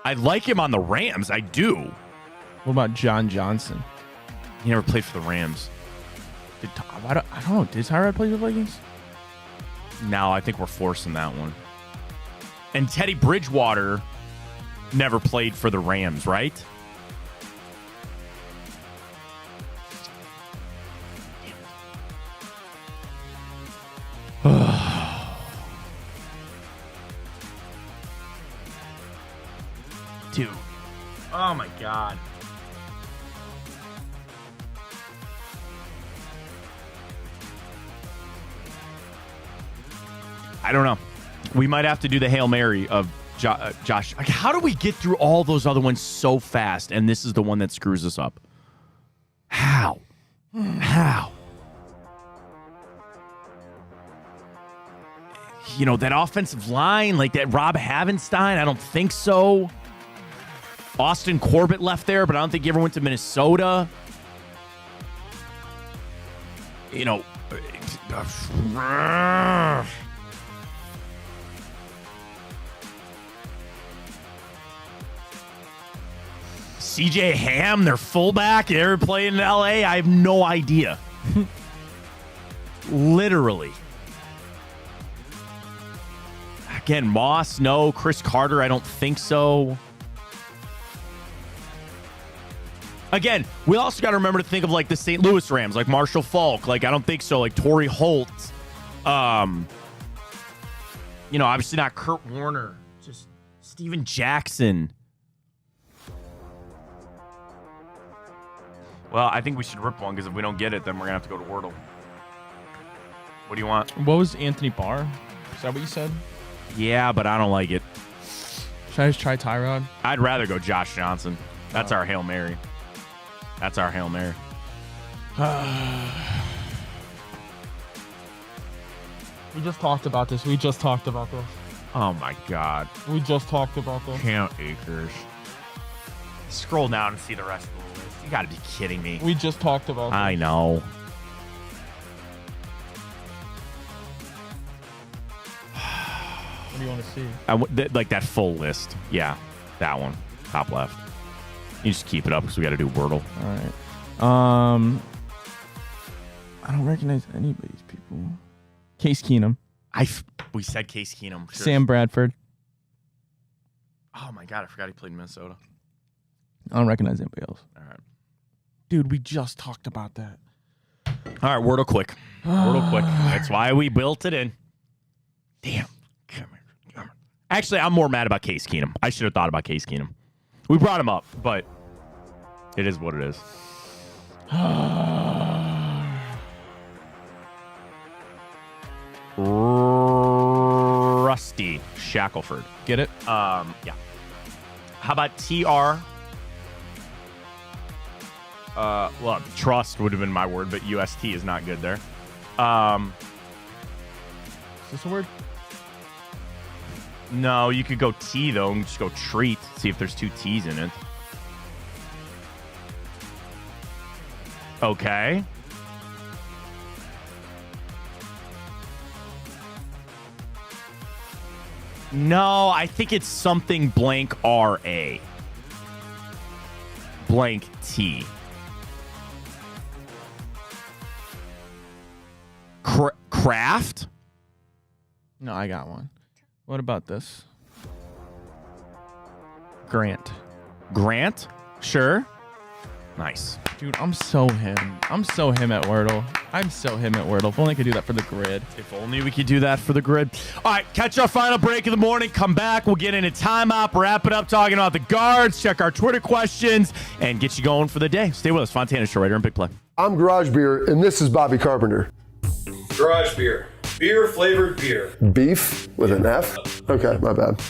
I like him on the Rams. I do. What about John Johnson? He never played for the Rams. I don't know. Did Tyrod play for the Vikings? No, I think we're forcing that one. And Teddy Bridgewater never played for the Rams, right? Dude. Oh my God. I don't know. We might have to do the Hail Mary of Josh. Like, how do we get through all those other ones so fast, and this is the one that screws us up? How? How? You know, that offensive line, like that Rob Havenstein, I don't think so. Austin Corbett left there, but I don't think he ever went to Minnesota. You know, CJ Ham, their fullback, ever played in LA? I have no idea. Literally. Again, Moss, no. Chris Carter, I don't think so. Again, we also got to remember to think of like the St. Louis Rams, like Marshall Faulk. Like, I don't think so. Like Torrey Holt. You know, obviously not Kurt Warner. Just Steven Jackson. Well, I think we should rip one because if we don't get it, then we're going to have to go to Wordle. What do you want? What was Anthony Barr? Is that what you said? Yeah, but I don't like it. Should I just try Tyrod? I'd rather go Josh Johnson. That's our Hail Mary. That's our Hail Mary. We just talked about this. Oh, my God. We just talked about this. Cam Akers. Scroll down and see the rest of the list. You got to be kidding me. We just talked about this. I know. What do you want to see? Like that full list. Yeah, that one. Top left. You just keep it up because we got to do Wordle. All right. I don't recognize any of these people. Case Keenum. We said Case Keenum. Sure. Sam Bradford. Oh, my God. I forgot he played in Minnesota. I don't recognize anybody else. All right. Dude, we just talked about that. All right, Wordle quick. Wordle quick. That's why we built it in. Damn. Come here. Actually, I'm more mad about Case Keenum. I should have thought about Case Keenum. We brought him up, but it is what it is. Rusty Shackelford. Get it? Yeah. How about TR? Well, trust would have been my word, but UST is not good there. Is this a word? No, you could go T, though, and just go treat. See if there's two T's in it. Okay. No, I think it's something blank RA. Blank T. Craft? No, I got one. What about this? Grant. Grant? Sure. Nice. Dude, I'm so him. I'm so him at Wordle. If only I could do that for the grid. If only we could do that for the grid. All right, catch our final break of the morning. Come back. We'll get into timeout, wrap it up, talking about the guards, check our Twitter questions, and get you going for the day. Stay with us. Fontana Show right here in Big Play. I'm Garage Beer, and this is Bobby Carpenter. Garage beer. Beer flavored beer. Beef with an F? Okay, my bad.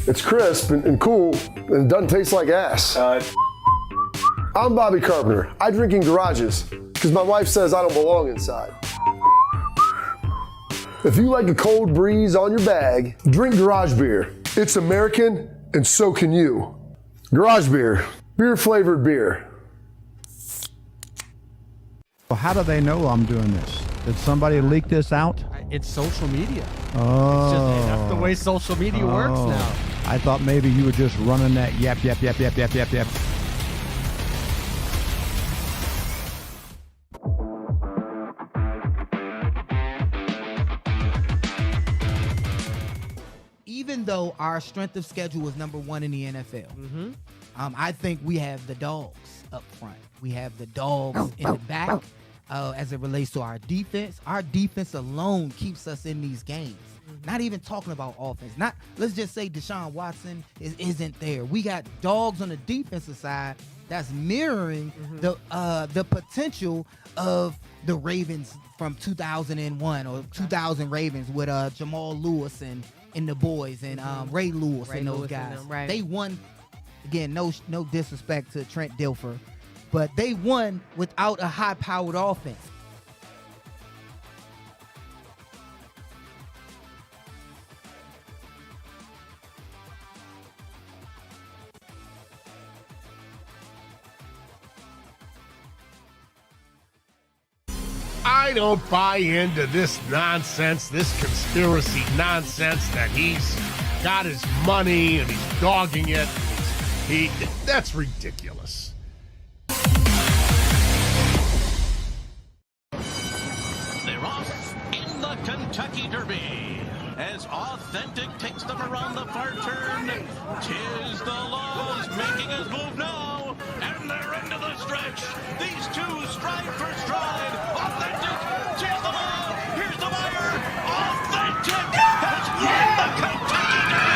It's crisp and cool, and it doesn't taste like ass. I'm Bobby Carpenter. I drink in garages because my wife says I don't belong inside. If you like a cold breeze on your bag, drink Garage Beer. It's American, and so can you. Garage Beer. Beer flavored beer. Well, how do they know I'm doing this? Did somebody leak this out? It's social media. Oh. It's just, that's the way social media works now. I thought maybe you were just running that yap. Even though our strength of schedule was number 1 in the NFL, I think we have the dogs up front. We have the dogs in the back as it relates to our defense. Our defense alone keeps us in these games. Not even talking about offense. Let's just say Deshaun Watson isn't there. We got dogs on the defensive side that's mirroring the potential of the Ravens from 2001 or 2000 Ravens with Jamal Lewis and the boys and Ray Lewis and those guys. Right. They won, again, no disrespect to Trent Dilfer, but they won without a high-powered offense. I don't buy into this nonsense, this conspiracy nonsense that he's got his money and he's dogging it. That's ridiculous. They're off in the Kentucky Derby as Authentic takes them around the far turn. Tis the laws making his move now, and they're into the stretch. These two stride for stride. Authentic, tis the law. Here's the wire. Authentic has won the Kentucky Derby.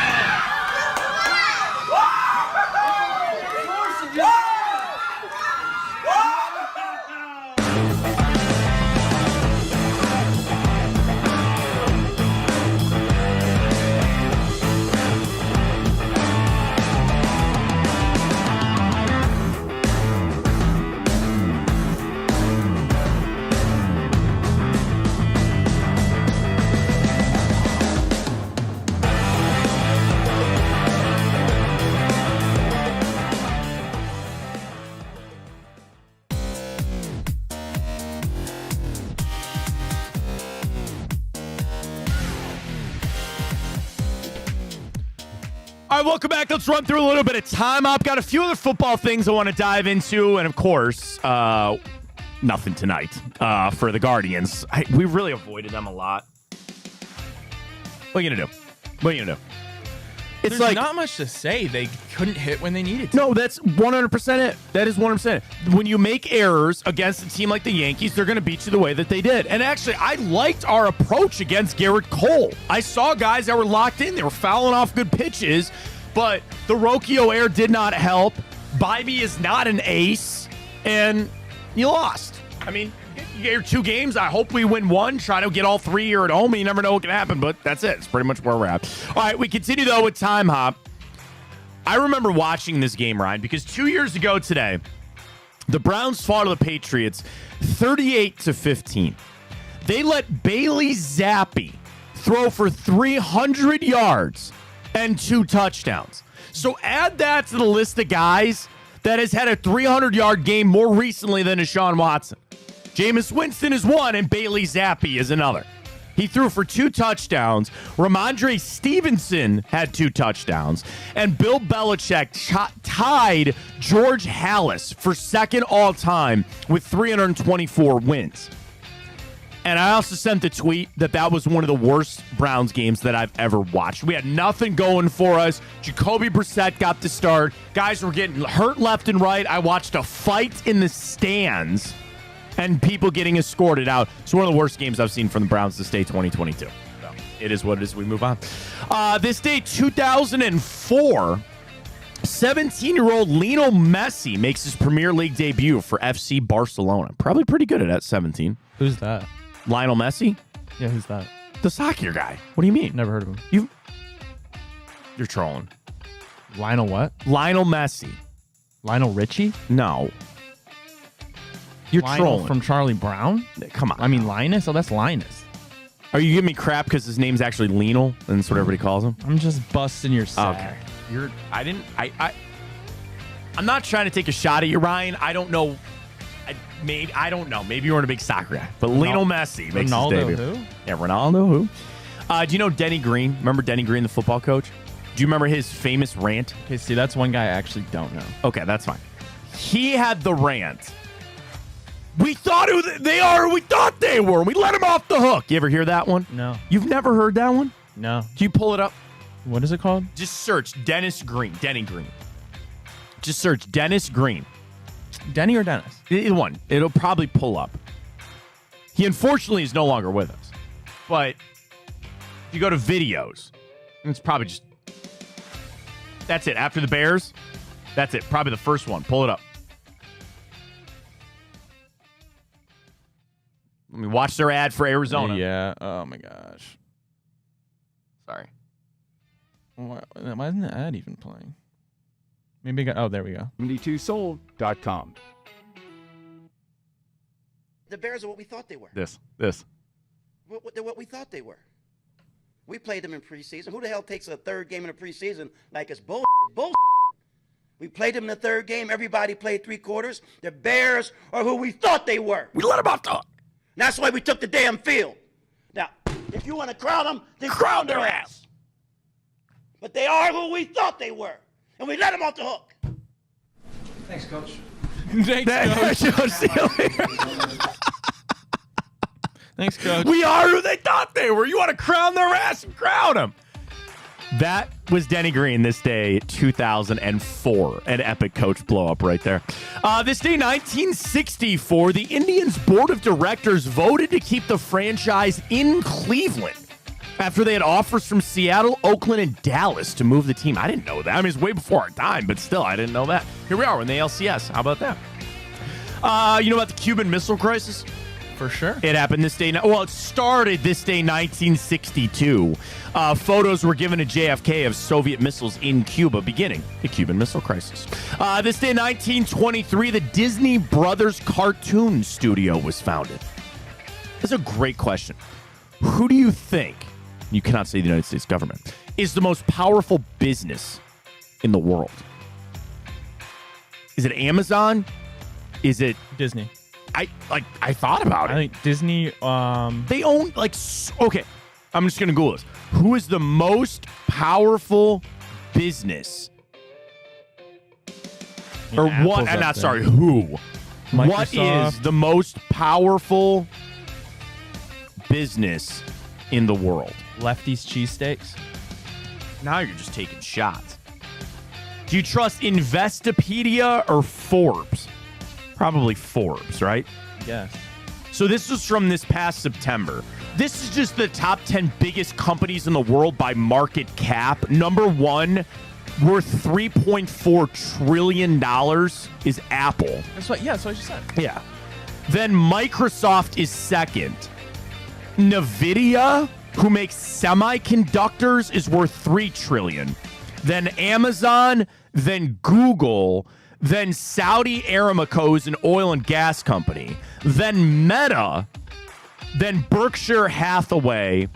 All right, welcome back. Let's run through a little bit of time. I've got a few other football things I want to dive into, and of course, nothing tonight for the Guardians. We really avoided them a lot. What are you gonna do? What are you gonna do? It's There's like not much to say. They couldn't hit when they needed to. No, that's 100% it. That is 100% it. When you make errors against a team like the Yankees, they're going to beat you the way that they did. And actually, I liked our approach against Garrett Cole. I saw guys that were locked in. They were fouling off good pitches, but the Rocchio air did not help. Bybee is not an ace, and you lost. I mean, you get your 2 games. I hope we win 1. Try to get all 3 here at home. You never know what can happen, but that's it. It's pretty much where we're at. All right, we continue, though, with Time Hop. I remember watching this game, Ryan, because 2 years ago today, the Browns fought the Patriots 38-15. They let Bailey Zappi throw for 300 yards and 2 touchdowns. So add that to the list of guys that has had a 300-yard game more recently than Deshaun Watson. Jameis Winston is one, and Bailey Zappi is another. He threw for 2 touchdowns. Ramondre Stevenson had 2 touchdowns. And Bill Belichick tied George Halas for second all-time with 324 wins. And I also sent the tweet that was one of the worst Browns games that I've ever watched. We had nothing going for us. Jacoby Brissett got the start. Guys were getting hurt left and right. I watched a fight in the stands and people getting escorted out. It's one of the worst games I've seen from the Browns this day, 2022. So it is what it is. We move on. This day, 2004, 17-year-old Lionel Messi makes his Premier League debut for FC Barcelona. Probably pretty good at that 17. Who's that? Lionel Messi? Yeah, who's that? The soccer guy. What do you mean? Never heard of him. You're trolling. Lionel what? Lionel Messi. Lionel Richie? No. You're Lionel trolling. from Charlie Brown? Come on. I mean, Linus? Oh, that's Linus. Are you giving me crap because his name's actually Lionel and that's what everybody calls him? I'm just busting your sack. Okay. I'm not trying to take a shot at you, Ryan. I don't know. I don't know. Maybe you weren't a big soccer guy. But Lionel Messi makes his debut. Who? Yeah, Ronaldo who? Do you know Denny Green? Remember Denny Green, the football coach? Do you remember his famous rant? Okay, see, that's one guy I actually don't know. Okay, that's fine. He had the rant. We thought who they are. We thought they were. We let him off the hook. You ever hear that one? No. You've never heard that one? No. Can you pull it up? What is it called? Just search Dennis Green. Denny Green. Just search Dennis Green. Denny or Dennis? Either one. It'll probably pull up. He unfortunately is no longer with us. But if you go to videos, it's probably just... That's it. After the Bears, that's it. Probably the first one. Pull it up. Let me watch their ad for Arizona. Yeah. Oh, my gosh. Sorry. Why isn't the ad even playing? Maybe I got... Oh, there we go. 72sold.com. The Bears are what we thought they were. This. They're what we thought they were. We played them in preseason. Who the hell takes a third game in a preseason like it's bull? We played them in the third game. Everybody played 3 quarters. The Bears are who we thought they were. We let them off the hook. That's why we took the damn field. Now, if you want to crown them, then crown their ass. But they are who we thought they were. And we let them off the hook. Thanks, Coach. Thanks, Coach. We are who they thought they were. You want to crown their ass and crown them. That was Denny Green this day, 2004. An epic coach blow up right there. This day, 1964, the Indians Board of Directors voted to keep the franchise in Cleveland after they had offers from Seattle, Oakland, and Dallas to move the team. I didn't know that. I mean, it's way before our time, but still, I didn't know that. Here we are in the ALCS. How about that? You know about the Cuban Missile Crisis? For sure. It happened this day. Well, it started this day, 1962. Photos were given to JFK of Soviet missiles in Cuba, beginning the Cuban Missile Crisis. This day, 1923, the Disney Brothers Cartoon Studio was founded. That's a great question. Who do you think, you cannot say the United States government, is the most powerful business in the world? Is it Amazon? Is it Disney? I thought about it. I think Disney. They own okay. I'm just gonna Google this. Who is the most powerful business? Or what? I'm not sorry. Who? Microsoft. What is the most powerful business in the world? Lefty's cheesesteaks. Now you're just taking shots. Do you trust Investopedia or Forbes? Probably Forbes, right? Yes. So this was from this past September. This is just the top 10 biggest companies in the world by market cap. Number 1, worth $3.4 trillion, is Apple. That's what I just said. Yeah. Then Microsoft is second. NVIDIA, who makes semiconductors, is worth $3 trillion. Then Amazon, then Google, then Saudi Aramco is an oil and gas company. Then Meta, then Berkshire Hathaway,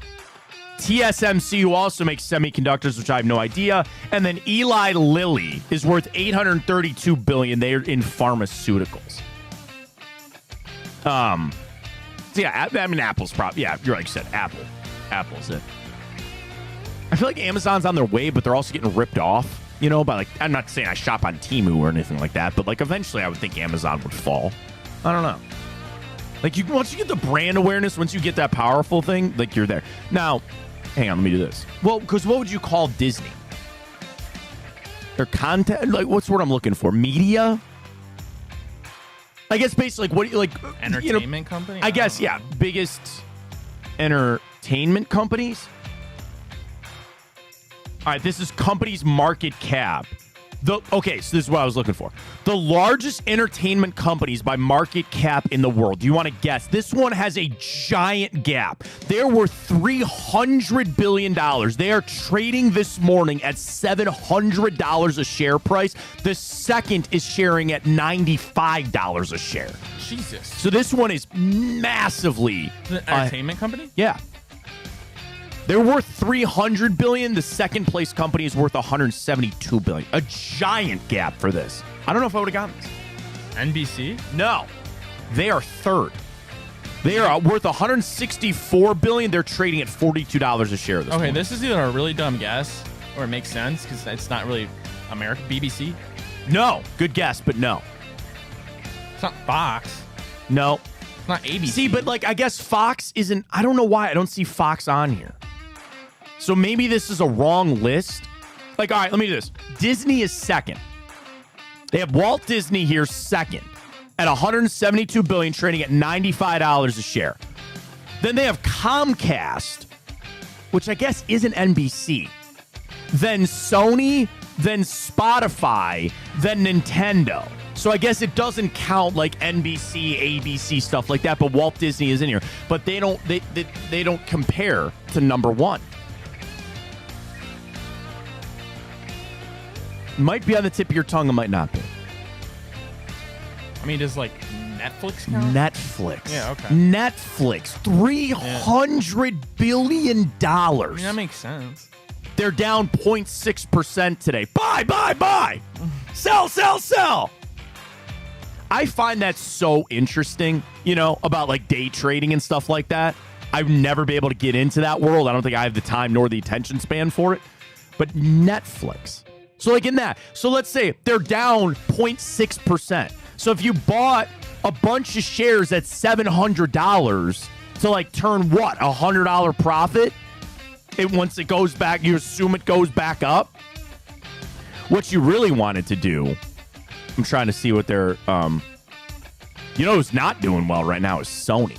TSMC, who also makes semiconductors, which I have no idea, and then Eli Lilly is worth $832 billion. They're in pharmaceuticals. So yeah, I mean, Apple's probably, yeah, you're like you said, Apple's it. I feel like Amazon's on their way, but they're also getting ripped off. You know, by like, I'm not saying I shop on Temu or anything like that, but like eventually I would think Amazon would fall. I don't know. Like once you get the brand awareness, once you get that powerful thing, like you're there. Now, hang on, let me do this. Well, because what would you call Disney? Their content, like what's the word I'm looking for? Media? I guess basically like what like entertainment company? I guess, yeah. Biggest entertainment companies. All right, this is company's market cap. Okay, so this is what I was looking for. The largest entertainment companies by market cap in the world. Do you want to guess? This one has a giant gap. They're worth $300 billion. They are trading this morning at $700 a share price. The second is sharing at $95 a share. Jesus. So this one is massively... The entertainment company? Yeah. They're worth $300 billion. The second place company is worth $172 billion. A giant gap for this. I don't know if I would have gotten this. NBC? No. They are third. They are worth $164 billion. They're trading at $42 a share this morning. This is either a really dumb guess or it makes sense because it's not really American. BBC? No. Good guess, but no. It's not Fox. No. It's not ABC. See, but I guess Fox isn't... I don't know why I don't see Fox on here. So maybe this is a wrong list. All right, let me do this. Disney is second. They have Walt Disney here second at $172 billion, trading at $95 a share. Then they have Comcast, which I guess isn't NBC. Then Sony, then Spotify, then Nintendo. So I guess it doesn't count like NBC, ABC, stuff like that, but Walt Disney is in here. But they don't compare to number one. Might be on the tip of your tongue, it might not be. I mean, does Netflix count? Netflix. Yeah, okay. Netflix. $300 billion. I mean, that makes sense. They're down 0.6% today. Buy. Sell. I find that so interesting, about day trading and stuff like that. I've never been able to get into that world. I don't think I have the time nor the attention span for it. But Netflix. So in that. So let's say they're down 0.6%. So if you bought a bunch of shares at $700 to turn what? $100 profit? Once it goes back, you assume it goes back up? What you really wanted to do, I'm trying to see what they're, who's not doing well right now is Sony.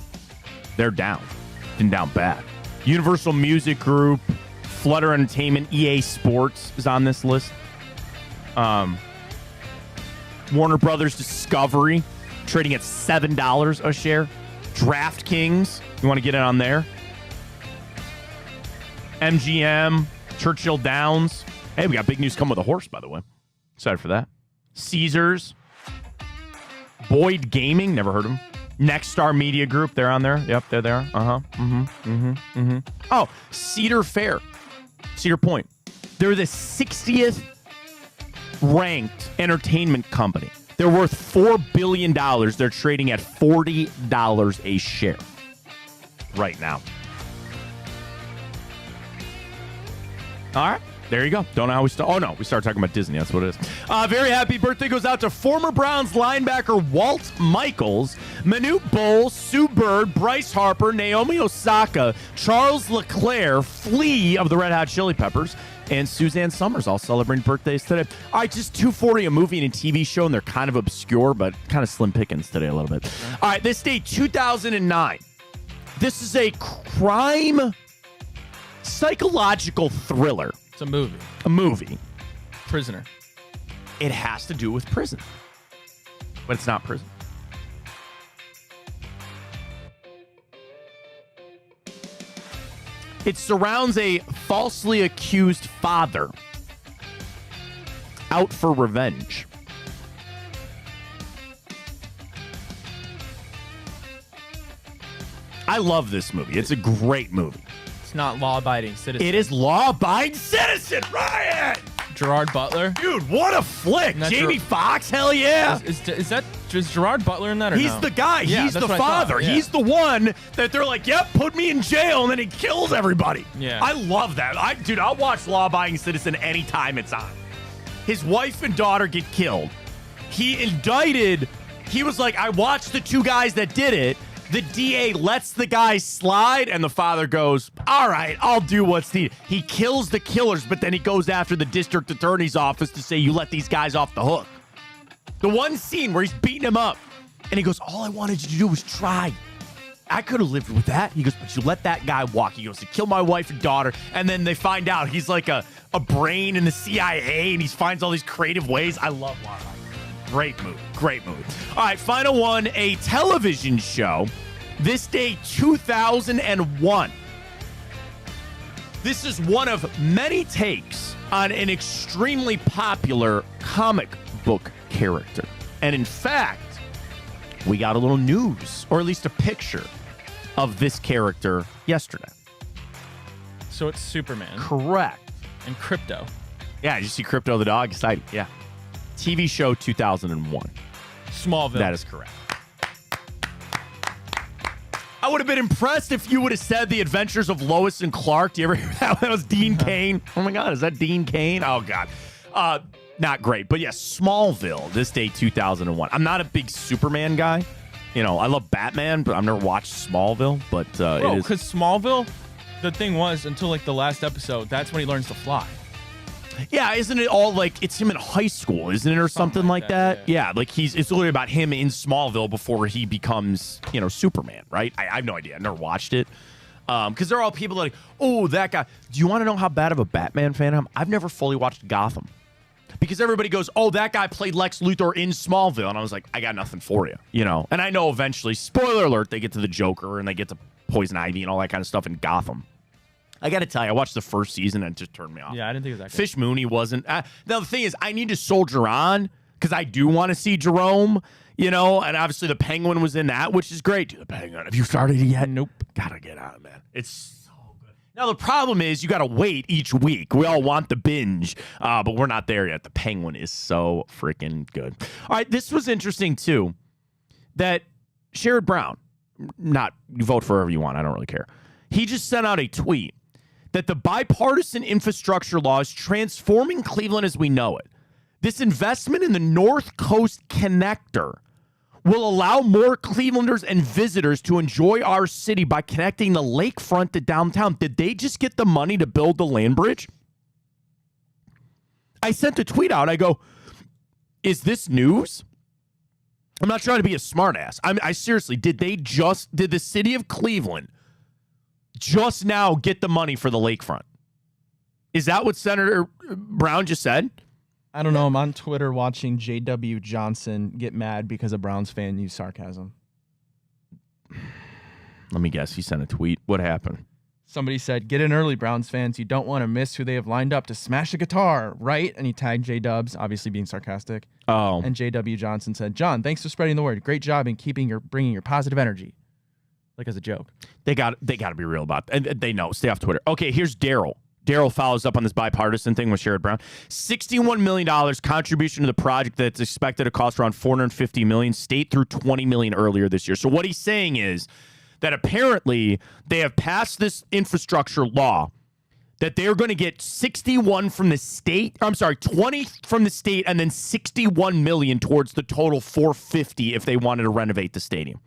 They're down. Been down bad. Universal Music Group, Flutter Entertainment, EA Sports is on this list. Warner Brothers Discovery, trading at $7 a share. DraftKings, you want to get in on there? MGM, Churchill Downs. Hey, we got big news coming with a horse, by the way. Excited for that. Caesars. Boyd Gaming, never heard of them. Nexstar Media Group, they're on there. Yep, they're there. Oh, Cedar Point. They're the 60th ranked entertainment company. They're worth $4 billion. They're trading at $40 a share right now. All right. There you go. Don't know how we start. Oh, no. We started talking about Disney. That's what it is. Very happy birthday goes out to former Browns linebacker Walt Michaels, Manute Bol, Sue Bird, Bryce Harper, Naomi Osaka, Charles Leclerc, Flea of the Red Hot Chili Peppers, and Suzanne Summers all celebrating birthdays today. All right, just 240, a movie and a TV show, and they're kind of obscure, but kind of slim pickings today a little bit. All right, this date, 2009. This is a crime psychological thriller. It's a movie. A movie. Prisoner. It has to do with prison. But it's not prison. It surrounds a falsely accused father out for revenge. I love this movie. It's a great movie. It's not Law-Abiding Citizen. It is Law-Abiding Citizen, Ryan! Gerard Butler. Dude, what a flick. Jamie Foxx, hell yeah. Is Gerard Butler in that or He's no? the guy. Yeah, He's the father. Yeah. He's the one that they're like, yep, put me in jail, and then he kills everybody. Yeah. I love that. I'll watch Law-Abiding Citizen anytime it's on. His wife and daughter get killed. He was like, I watched the two guys that did it. The DA lets the guy slide, and the father goes, all right, I'll do what's needed. He kills the killers, but then he goes after the district attorney's office to say, you let these guys off the hook. The one scene where he's beating him up, and he goes, all I wanted you to do was try. I could have lived with that. He goes, but you let that guy walk. He goes, to kill my wife and daughter. And then they find out he's like a brain in the CIA, and he finds all these creative ways. I love Lana. Great movie. Great movie. All right, final one, a television show. This day, 2001. This is one of many takes on an extremely popular comic book character. And in fact, we got a little news, or at least a picture of this character yesterday. So it's Superman. Correct. And Crypto. Yeah, did you see Crypto the dog? Excited. Yeah. TV show 2001. Smallville. That is correct. I would have been impressed if you would have said The Adventures of Lois and Clark. Do you ever hear that? That was Dean Cain. Oh my God, is that Dean Cain? Oh God. Not great. But yes, Smallville, this day 2001. I'm not a big Superman guy. You know, I love Batman, but I've never watched Smallville. But it is. Because Smallville, the thing was, until like the last episode, that's when he learns to fly. Yeah, isn't it all like it's him in high school, isn't it, or something like that? Yeah, like it's literally about him in Smallville before he becomes, Superman, right? I have no idea. I never watched it. Because there are all people like, oh, that guy. Do you want to know how bad of a Batman fan I am? I've never fully watched Gotham. Because everybody goes, oh, that guy played Lex Luthor in Smallville. And I was like, I got nothing for you, And I know eventually, spoiler alert, they get to the Joker and they get to Poison Ivy and all that kind of stuff in Gotham. I got to tell you, I watched the first season and it just turned me off. Yeah, I didn't think it was that good. Fish Mooney wasn't. Now, the thing is, I need to soldier on because I do want to see Jerome, and obviously the Penguin was in that, which is great. Dude, the Penguin. Have you started it yet? Nope. Gotta get on, man. It's so good. Now, the problem is you got to wait each week. We all want the binge, but we're not there yet. The Penguin is so freaking good. All right, this was interesting, too, that Sherrod Brown, you vote for whoever you want. I don't really care. He just sent out a tweet that the bipartisan infrastructure law is transforming Cleveland as we know it. This investment in the North Coast Connector will allow more Clevelanders and visitors to enjoy our city by connecting the lakefront to downtown. Did they just get the money to build the land bridge? I sent a tweet out. I go, is this news? I'm not trying to be a smartass. I seriously, did the city of Cleveland just now get the money for the lakefront? Is that what Senator Brown just said? I don't know. I'm on Twitter watching J.W. Johnson get mad because a Browns fan used sarcasm. Let me guess. He sent a tweet. What happened? Somebody said, get in early, Browns fans. You don't want to miss who they have lined up to smash a guitar, right? And he tagged J-Dubs, obviously being sarcastic. Oh. And J.W. Johnson said, John, thanks for spreading the word. Great job in bringing your positive energy. Like as a joke. They got to be real about it. And they know. Stay off Twitter. Okay, here's Daryl. Daryl follows up on this bipartisan thing with Sherrod Brown. $61 million contribution to the project that's expected to cost around $450 million. State through $20 million earlier this year. So what he's saying is that apparently they have passed this infrastructure law that they're going to get 61 from the state. I'm sorry, 20 from the state and then 61 million towards the total 450 if they wanted to renovate the stadium.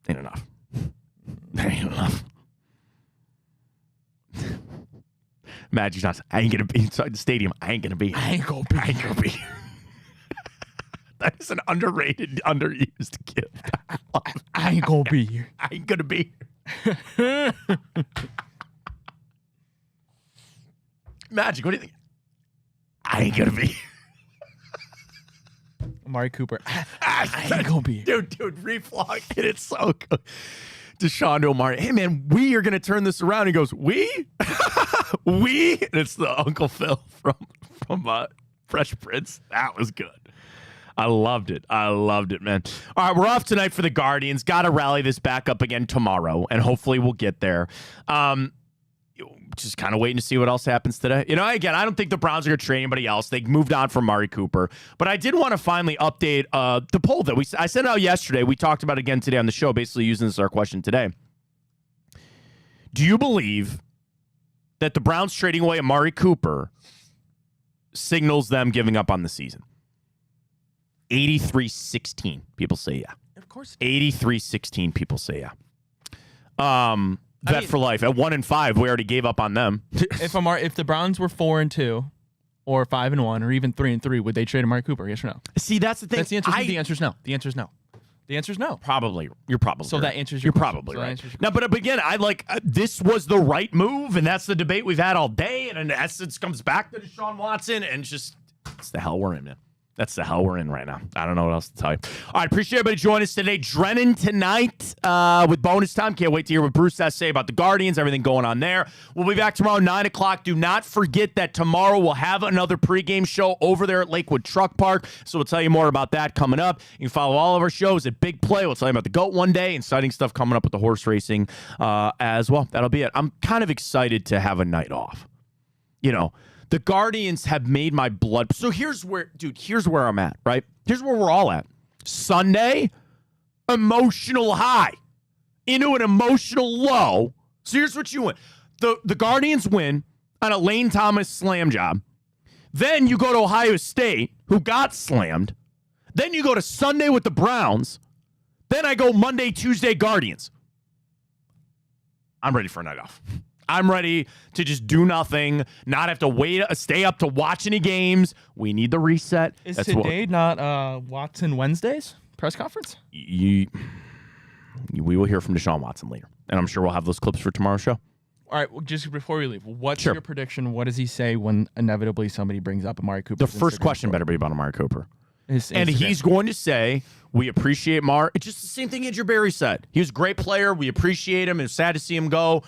Ain't enough. Ain't enough. Magic Johnson, I ain't gonna be inside the stadium. I ain't gonna be. I ain't gonna be. That is an underrated, underused gift. I ain't gonna be here. I ain't gonna be here. Magic, what do you think? I ain't gonna be here. Amari Cooper. I ain't gonna be here. Dude, reflog. It's so good. Deshaun to Amari. Hey, man, we are going to turn this around. He goes, we? We? And it's the Uncle Phil from Fresh Prince. That was good. I loved it. Man. All right, we're off tonight for the Guardians. Got to rally this back up again tomorrow, and hopefully we'll get there. Just kind of waiting to see what else happens today. Again, I don't think the Browns are going to trade anybody else. They moved on from Amari Cooper. But I did want to finally update the poll that I sent out yesterday. We talked about it again today on the show, basically using this as our question today. Do you believe that the Browns trading away Amari Cooper signals them giving up on the season? 83-16 people say yeah. Of course. 83-16 people say yeah. Bet for life. At 1-5, we already gave up on them. If the Browns were 4-2, or 5-1, or even 3-3, would they trade Amari Cooper? Yes or no? See, that's the thing. That's the answer. The answer is no. The answer is no. The answer is no. Probably. You're probably So right. that answers your You're question. probably So that right. answers your No, but again, I like this was the right move, and that's the debate we've had all day. And in essence, comes back to Deshaun Watson, and it's the hell we're in, man. That's the hell we're in right now. I don't know what else to tell you. All right, appreciate everybody joining us today. Drennan tonight with bonus time. Can't wait to hear what Bruce has to say about the Guardians, everything going on there. We'll be back tomorrow, 9 o'clock. Do not forget that tomorrow we'll have another pregame show over there at Lakewood Truck Park. So we'll tell you more about that coming up. You can follow all of our shows at Big Play. We'll tell you about the GOAT one day, exciting stuff coming up with the horse racing as well. That'll be it. I'm kind of excited to have a night off. You know, the Guardians have made my blood. So here's where I'm at, right? Here's where we're all at. Sunday, emotional high into an emotional low. So here's what you win. The Guardians win on a Lane Thomas slam job. Then you go to Ohio State, who got slammed. Then you go to Sunday with the Browns. Then I go Monday, Tuesday, Guardians. I'm ready for a night off. I'm ready to just do nothing, not have to wait, stay up to watch any games. We need the reset. Is today not Watson Wednesdays press conference? We will hear from Deshaun Watson later, and I'm sure we'll have those clips for tomorrow's show. All right, well, just before we leave, what's your prediction? What does he say when inevitably somebody brings up Amari Cooper? The first question better be about Amari Cooper. And he's going to say, we appreciate Mar. It's just the same thing Andrew Barry said. He was a great player. We appreciate him. It's sad to see him go.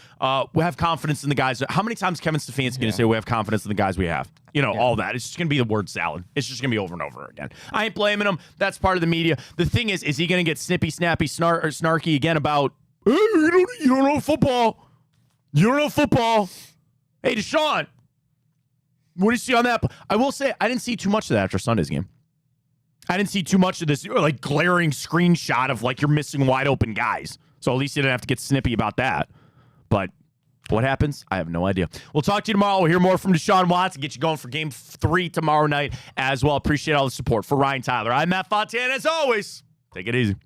We have confidence in the guys. How many times Kevin Stefanski's going to say we have confidence in the guys we have? You know, all that. It's just going to be the word salad. It's just going to be over and over again. I ain't blaming him. That's part of the media. The thing is he going to get snippy, snappy, snarky again about, hey, you don't know football. You don't know football. Hey, Deshaun, what do you see on that? I will say, I didn't see too much of that after Sunday's game. I didn't see too much of this like glaring screenshot of like you're missing wide open guys. So at least you didn't have to get snippy about that. But what happens? I have no idea. We'll talk to you tomorrow. We'll hear more from Deshaun Watson. Get you going for Game 3 tomorrow night as well. Appreciate all the support. For Ryan Tyler, I'm Matt Fontana. As always, take it easy.